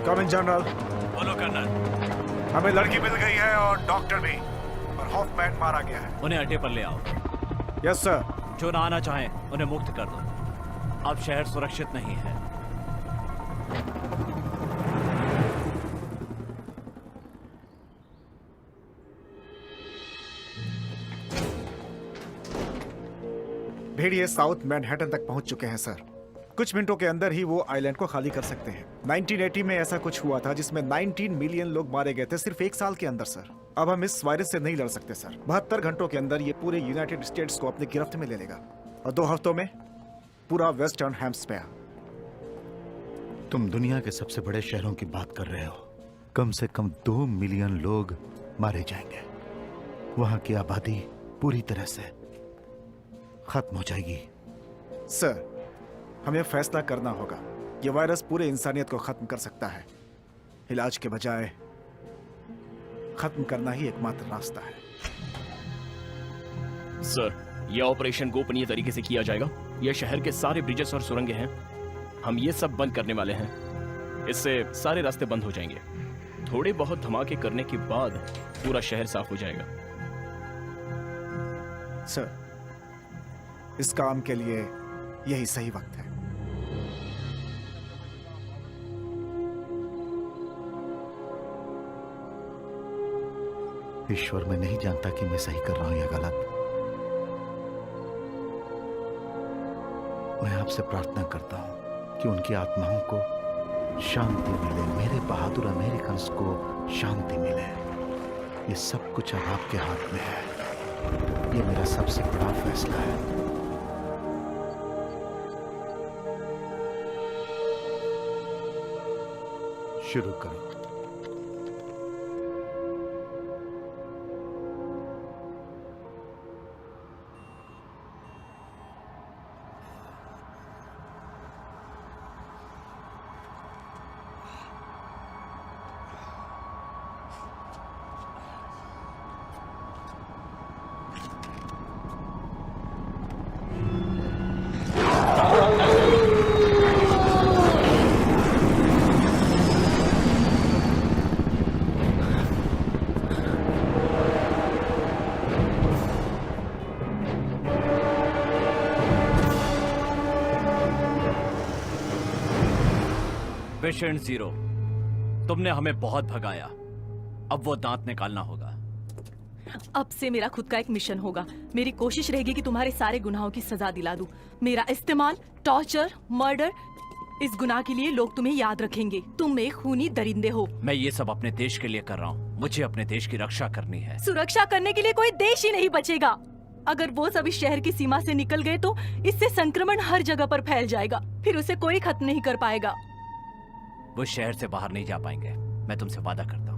S6: कम इन जनरल।
S1: बोलो कर्नल।
S6: हमें लड़की मिल गई है और डॉक्टर भी, और हॉफमैन मारा गया है।
S1: उन्हें अड्डे पर ले आओ।
S6: Yes sir.
S1: जो ना आना चाहें उन्हें मुक्त कर दो। अब शहर सुरक्षित नहीं है।
S6: भेड़िए साउथ मैनहट्टन तक पहुंच चुके हैं सर। कुछ मिनटों के अंदर ही वो आइलैंड को खाली कर सकते हैं। 1980 में ऐसा कुछ हुआ था जिसमें 19 मिलियन लोग मारे गए थे सिर्फ 1 साल के अंदर सर। अब हम इस वायरस से नहीं लड़ सकते सर। 72 घंटों के अंदर ये पूरे यूनाइटेड स्टेट्स को अपनी गिरफ्त में ले लेगा और 2 हफ्तों में पूरा वेस्टर्न हेम्स्फेयर।
S9: तुम दुनिया के सबसे बड़े शहरों की बात कर रहे हो। कम से कम 2 मिलियन लोग मारे जाएंगे। वहां की आबादी पूरी तरह से खत्म हो जाएगी।
S6: सर, हमें फैसला करना होगा। यह वायरस पूरे इंसानियत को खत्म कर सकता है। इलाज के बजाय खत्म करना ही एकमात्र रास्ता है।
S3: सर, यह ऑपरेशन गोपनीय तरीके से किया जाएगा। यह शहर के सारे ब्रिजेस और सुरंगें हैं। हम ये सब बंद करने वाले हैं। इससे सारे रास्ते बंद हो जाएंगे। थोड़े बहुत धमाके करने के बाद पूरा शहर साफ हो जाएगा।
S6: सर, इस काम के लिए यही सही वक्त है।
S9: ईश्वर, मैं नहीं जानता कि मैं सही कर रहा हूं या गलत। मैं आपसे प्रार्थना करता हूं कि उनकी आत्माओं को शांति मिले, मेरे बहादुर अमेरिकन्स को शांति मिले। ये सब कुछ अब आपके हाथ में है। ये मेरा सबसे बड़ा फैसला है। शुरू करो।
S1: पेशेंट 0, तुमने हमें बहुत भगाया, अब वो दांत निकालना होगा।
S2: अब से मेरा खुद का एक मिशन होगा। मेरी कोशिश रहेगी कि तुम्हारे सारे गुनाहों की सजा दिला दूं। मेरा इस्तेमाल, टॉर्चर, मर्डर, इस गुनाह के लिए लोग तुम्हें याद रखेंगे। तुम एक खूनी दरिंदे हो।
S1: मैं ये सब अपने देश के लिए कर रहा हूँ। मुझे अपने देश की रक्षा करनी है।
S2: सुरक्षा करने के लिए कोई देश ही नहीं बचेगा। अगर वो सब इस शहर की सीमा से निकल गए तो इससे संक्रमण हर जगह पर फैल जाएगा, फिर उसे कोई खत्म नहीं कर पाएगा।
S1: वो शहर से बाहर नहीं जा पाएंगे, मैं तुमसे वादा करता हूँ।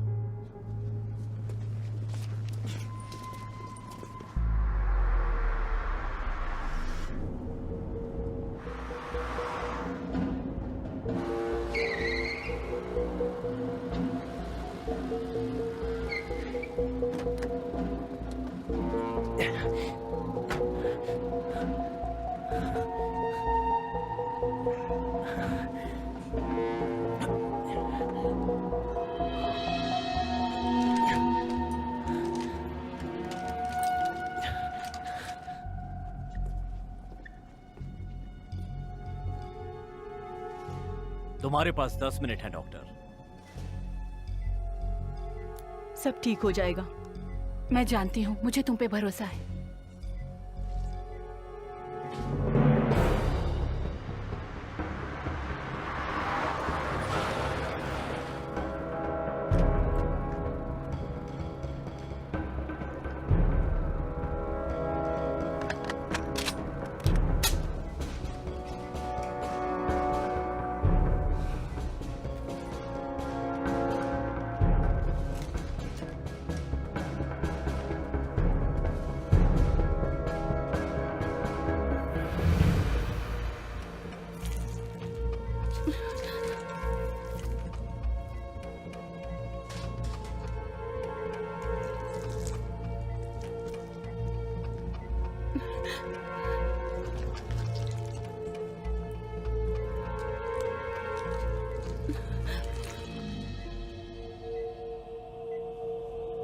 S1: तुम्हारे पास 10 मिनट है डॉक्टर।
S2: सब ठीक हो जाएगा।
S8: मैं जानती हूँ, मुझे तुम पे भरोसा है।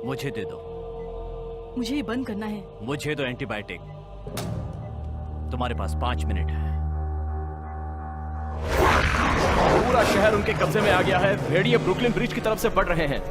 S1: मुझे दे दो।
S2: मुझे ये बंद करना है।
S1: मुझे दो एंटीबायोटिक। तुम्हारे पास 5 मिनट है।
S5: पूरा शहर उनके कब्जे में आ गया है। भेड़िए ब्रुकलिन ब्रिज की तरफ से बढ़ रहे हैं।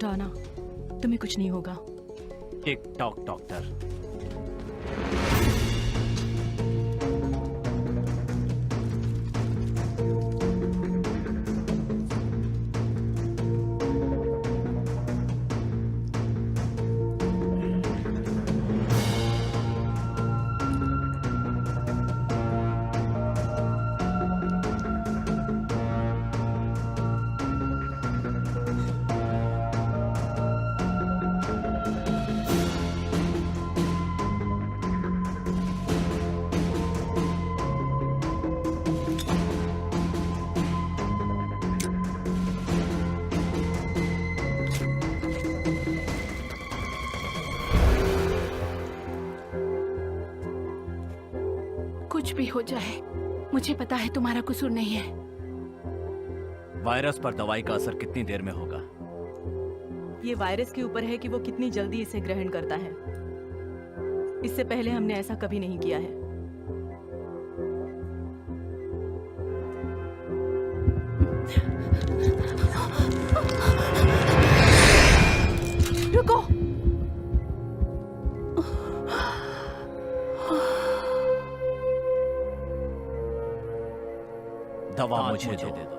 S2: डॉना, तुम्हें कुछ नहीं होगा।
S1: Tick tock doctor.
S8: कुछ भी हो जाए, मुझे पता है तुम्हारा कसूर नहीं है।
S1: वायरस पर दवाई का असर कितनी देर में होगा?
S2: ये वायरस के ऊपर है कि वो कितनी जल्दी इसे ग्रहण करता है। इससे पहले हमने ऐसा कभी नहीं किया है। रुको।
S1: दवा मुझे दे दो।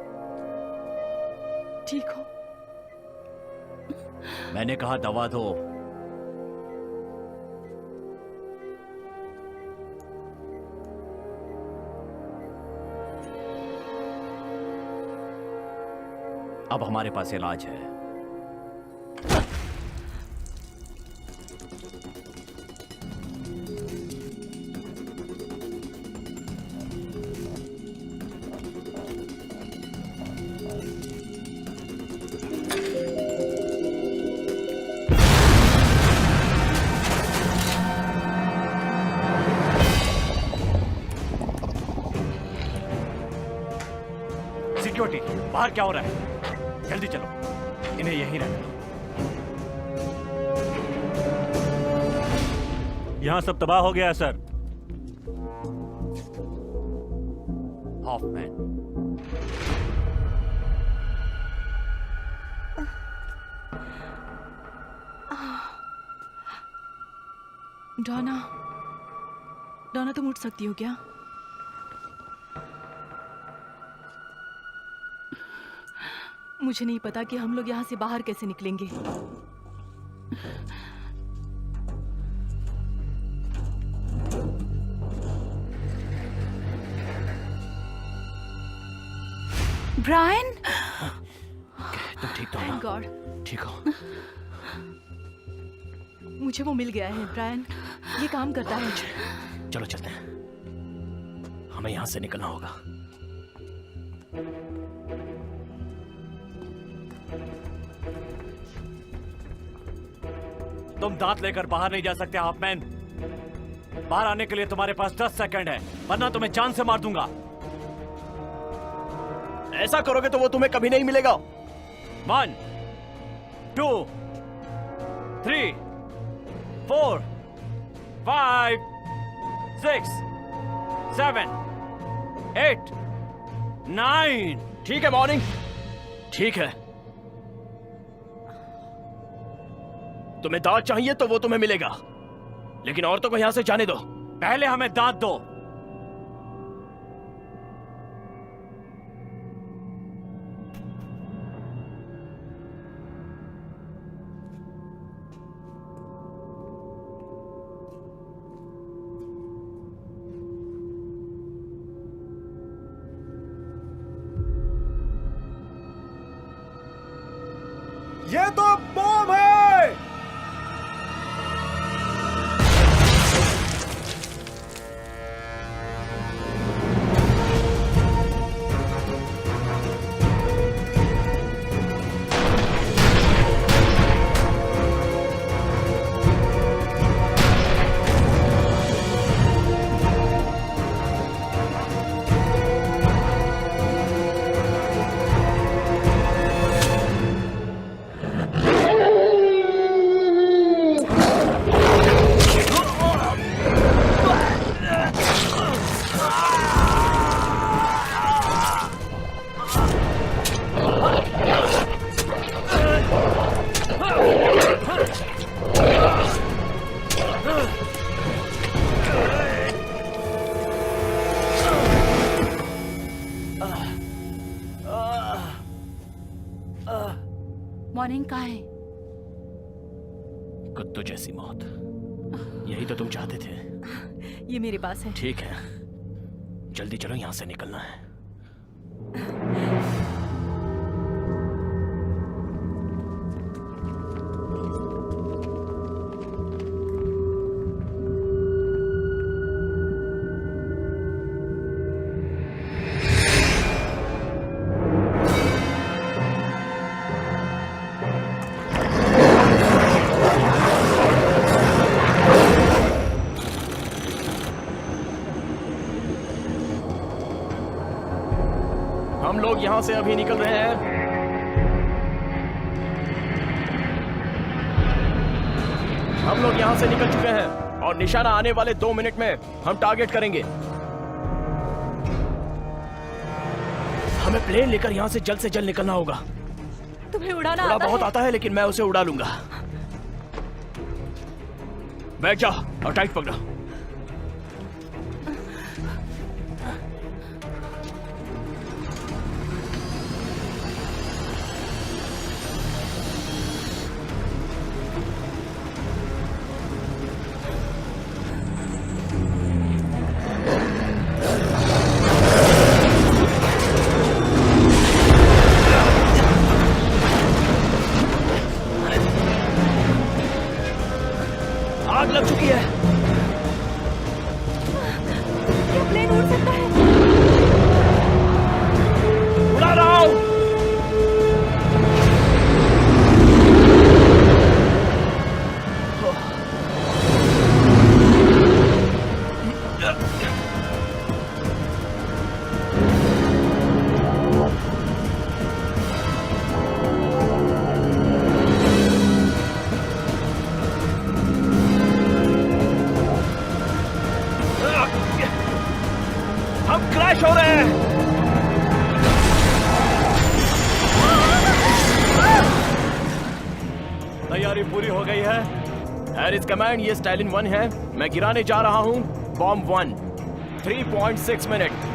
S2: ठीक हो?
S1: मैंने कहा दवा दो। अब हमारे पास इलाज है। सिक्योरिटी, बाहर क्या हो रहा है? जल्दी चलो, इन्हें यहीं रहने दो।
S10: यहाँ सब तबाह हो गया है सर।
S1: हॉफमैन,
S2: डॉना, डॉना तुम उठ सकती हो क्या? मुझे नहीं पता कि हम लोग यहाँ से बाहर कैसे निकलेंगे।
S8: ब्रायन,
S3: तुम ठीक तो हो
S2: थैंक
S3: ना?
S2: गॉड,
S3: ठीक हो?
S2: मुझे वो मिल गया है। ब्रायन ये काम करता है।
S3: चलो चलते हैं, हमें यहाँ से निकलना होगा।
S1: तुम दांत लेकर बाहर नहीं जा सकते हॉफमैन। बाहर आने के लिए तुम्हारे पास 10 सेकंड है, वरना तुम्हें जान से मार दूंगा।
S5: ऐसा करोगे तो वो तुम्हें कभी नहीं मिलेगा।
S1: 1 2 3 4 5 6 7 8 9।
S5: ठीक है मॉर्निंग।
S3: ठीक है, तुम्हें दांत चाहिए तो वो तुम्हें मिलेगा, लेकिन औरतों को यहां से जाने दो।
S1: पहले हमें दांत दो।
S6: ये तो बम है।
S8: मॉर्निंग कहाँ है?
S3: कुत्तों जैसी मौत, यही तो तुम चाहते थे।
S2: ये मेरे पास है।
S3: ठीक है, जल्दी चलो, यहां से निकलना है।
S5: हम लोग यहां से अभी निकल रहे हैं। हम लोग यहां से निकल चुके हैं और निशाना आने वाले 2 मिनट में हम टारगेट करेंगे।
S3: हमें प्लेन लेकर यहां से जल्द निकलना होगा।
S2: तुम्हें उड़ाना
S3: थोड़ा
S2: आता
S3: बहुत
S2: है?
S3: आता है, लेकिन मैं उसे उड़ा लूंगा। बैठ जा और टाइट पकड़ा। आग लग चुकी है।
S2: क्या प्लेन उड़ सकता है?
S3: उड़ा रहा हूं।
S5: सब क्रैश हो रहे हैं।
S1: तैयारी पूरी हो गई है।
S5: हैरिस कमांड, ये स्टालिन 1 है। मैं गिराने जा रहा हूं बॉम्ब 1। 3.6 मिनट।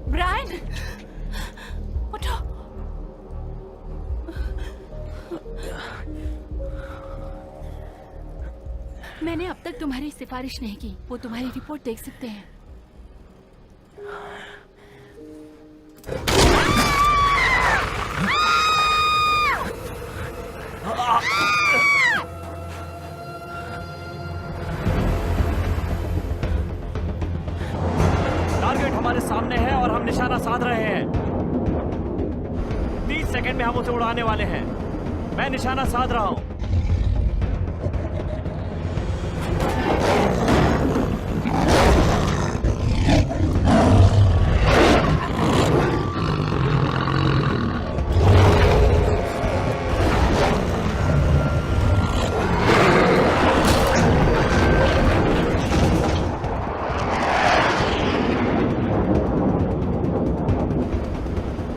S8: ब्रायन, उठो। मैंने अब तक तुम्हारी सिफारिश नहीं की, वो तुम्हारी रिपोर्ट देख सकते हैं।
S1: टारगेट हमारे सामने है और हम निशाना साध रहे हैं। 30 सेकंड में हम उसे उड़ाने वाले हैं। मैं निशाना साध रहा हूं।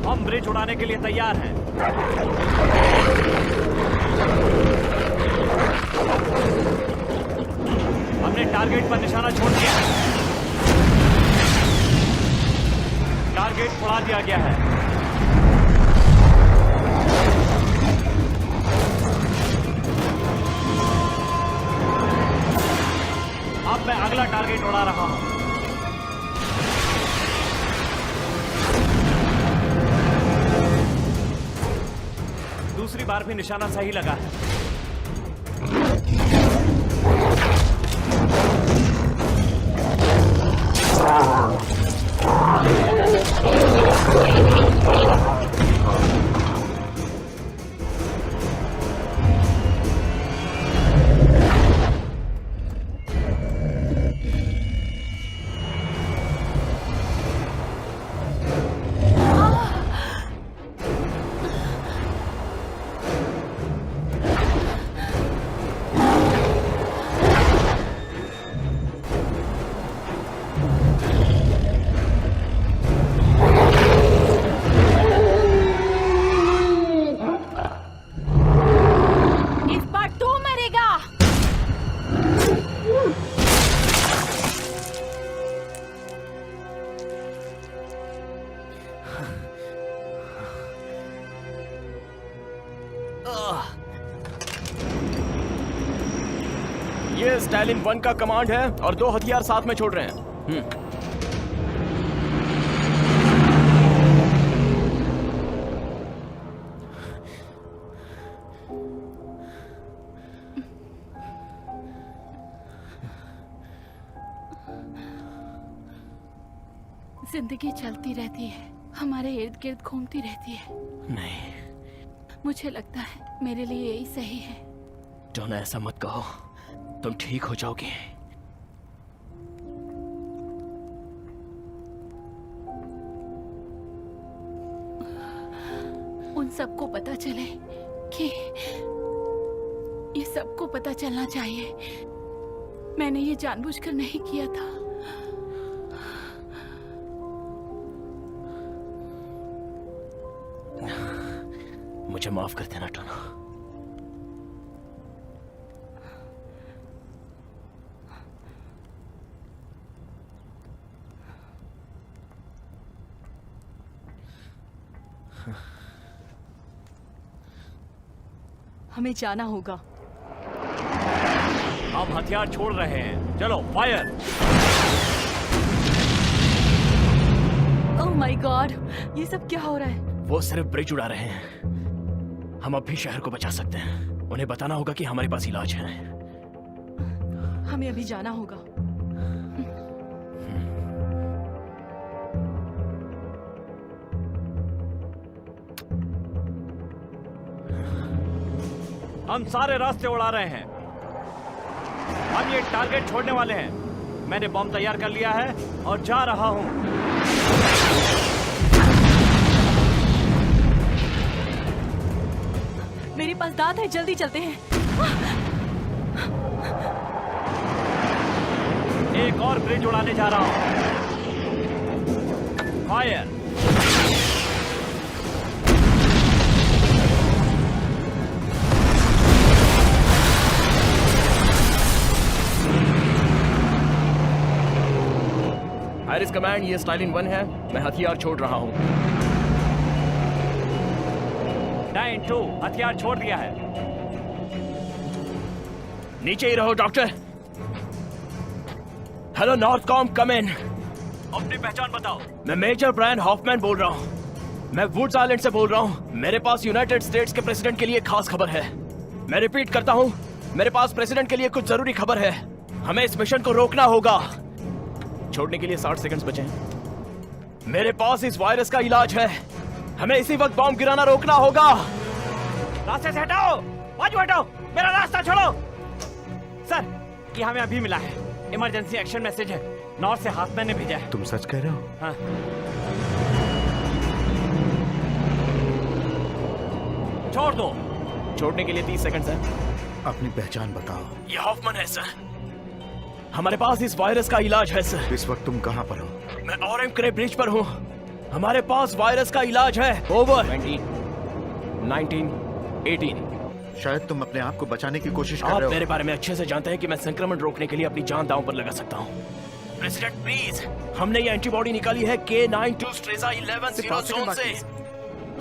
S1: हम ब्रिज उड़ाने के लिए तैयार हैं। हमने टारगेट पर निशाना छोड़ दिया है। टारगेट उड़ा दिया गया है। अब मैं अगला टारगेट उड़ा रहा हूं। दूसरी बार भी निशाना सही लगा है।
S5: ये स्टालिन 1 का कमांड है और 2 हथियार साथ में छोड़ रहे हैं।
S8: जिंदगी चलती रहती है, हमारे इर्द गिर्द घूमती रहती है।
S3: नहीं
S8: मुझे लगता है मेरे लिए यही सही है।
S3: डोना, ऐसा मत कहो। तुम ठीक हो जाओगे।
S8: उन सबको पता चले कि ये सबको पता चलना चाहिए। मैंने ये जानबूझकर नहीं किया था।
S3: मुझे माफ कर देना टोना।
S2: हमें जाना होगा।
S1: हम हथियार छोड़ रहे हैं। चलो फायर।
S2: ओह माय गॉड, ये सब क्या हो रहा है?
S3: वो सिर्फ ब्रिज उड़ा रहे हैं। हम अब भी शहर को बचा सकते हैं। उन्हें बताना होगा कि हमारे पास इलाज है।
S2: हमें अभी जाना होगा।
S1: हम सारे रास्ते उड़ा रहे हैं। हम ये टारगेट छोड़ने वाले हैं। मैंने बॉम्ब तैयार कर लिया है और जा रहा हूं।
S2: मेरे पास दांत है, जल्दी चलते हैं।
S1: एक और ब्रिज उड़ाने जा रहा हूं। फायर।
S5: हाइरिस कमांड, ये स्टाइलिन 1 है। मैं हथियार छोड़ रहा हूँ।
S1: 9-2 हथियार छोड़ दिया है।
S5: नीचे ही रहो डॉक्टर। हेलो नॉर्थकॉम, कम इन।
S1: अपनी पहचान बताओ।
S5: मैं मेजर ब्रायन हॉफमैन बोल रहा हूँ। मैं वुड्स आइलैंड से बोल रहा हूँ। मेरे पास यूनाइटेड स्टेट्स के प्रेसिडेंट के लिए खास खबर है। मैं रिपीट करता हूँ, मेरे पास प्रेसिडेंट के लिए कुछ जरूरी खबर है। हमें इस मिशन को रोकना होगा। छोड़ने के लिए 60 सेकंड्स बचे हैं। मेरे पास इस वायरस का इलाज है। हमें इसी वक्त बॉम्ब गिराना रोकना होगा।
S1: रास्ते से हटाओ, बाजू हटाओ, मेरा रास्ता छोड़ो। सर, ये हमें अभी मिला है। इमरजेंसी एक्शन मैसेज है। नॉर्थ से हाथमैन ने भेजा है।
S9: तुम सच कह रहे हो?
S1: हाँ। छोड़ दो।
S5: छोड़ने के लिए 30 सेकंड्स हैं।
S9: अपनी पहचान बताओ।
S5: ये हॉफमैन है सर। हमारे पास इस वायरस का इलाज है सर।
S9: इस वक्त तुम कहाँ पर हो?
S5: मैं ऑरेंज क्रे ब्रिज पर हूँ। हमारे पास वायरस का इलाज है। ओवर। 19, 18।
S9: शायद तुम अपने आप को बचाने की कोशिश कर
S5: आप
S9: रहे हो।
S5: मेरे बारे में अच्छे से जानते हैं कि मैं संक्रमण रोकने के लिए अपनी जान दांव पर लगा सकता हूँ। प्रेसिडेंट प्लीज, हमने ये एंटीबॉडी निकाली है K92 स्ट्रेजा 11 जोन से।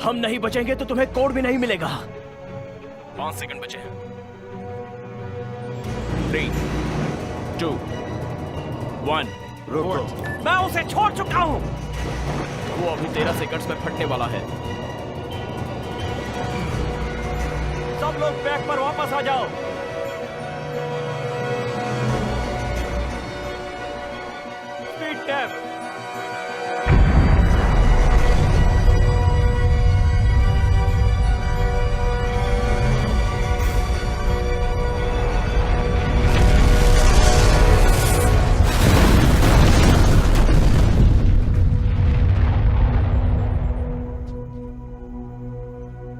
S5: हम नहीं बचेंगे तो तुम्हें कोड भी नहीं मिलेगा। 5 सेकंड बचे हैं। 3, 2, 1।
S9: रुको।
S1: मैं उसे छोड़ चुका हूँ।
S5: वो अभी 13 सेकंड्स में फटने वाला है।
S1: सब लोग बैक पर वापस आ जाओ। Speed tap.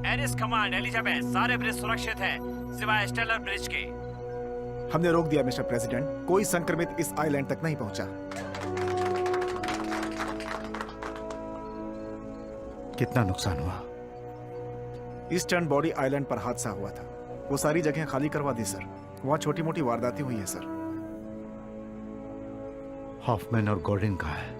S1: Ares command, Elizabeth, सारे ब्रिज सुरक्षित हैं सिवाय स्टेलर ब्रिज के।
S6: हमने रोक दिया मिस्टर प्रेसिडेंट। कोई संक्रमित इस आइलैंड तक नहीं पहुंचा।
S9: कितना नुकसान हुआ?
S6: ईस्टर्न बॉडी आइलैंड पर हादसा हुआ था। वो सारी जगह खाली करवा दी सर। वहां छोटी मोटी वारदातें हुई हैं सर।
S9: हॉफमैन और गॉर्डन कहाँ है?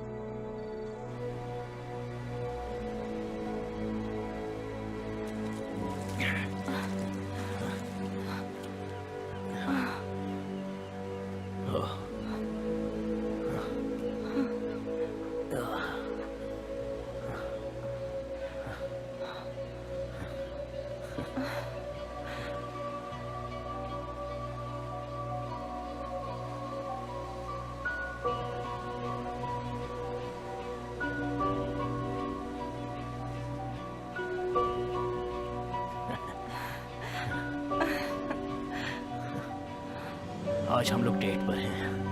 S3: आज हम लोग डेट पर हैं।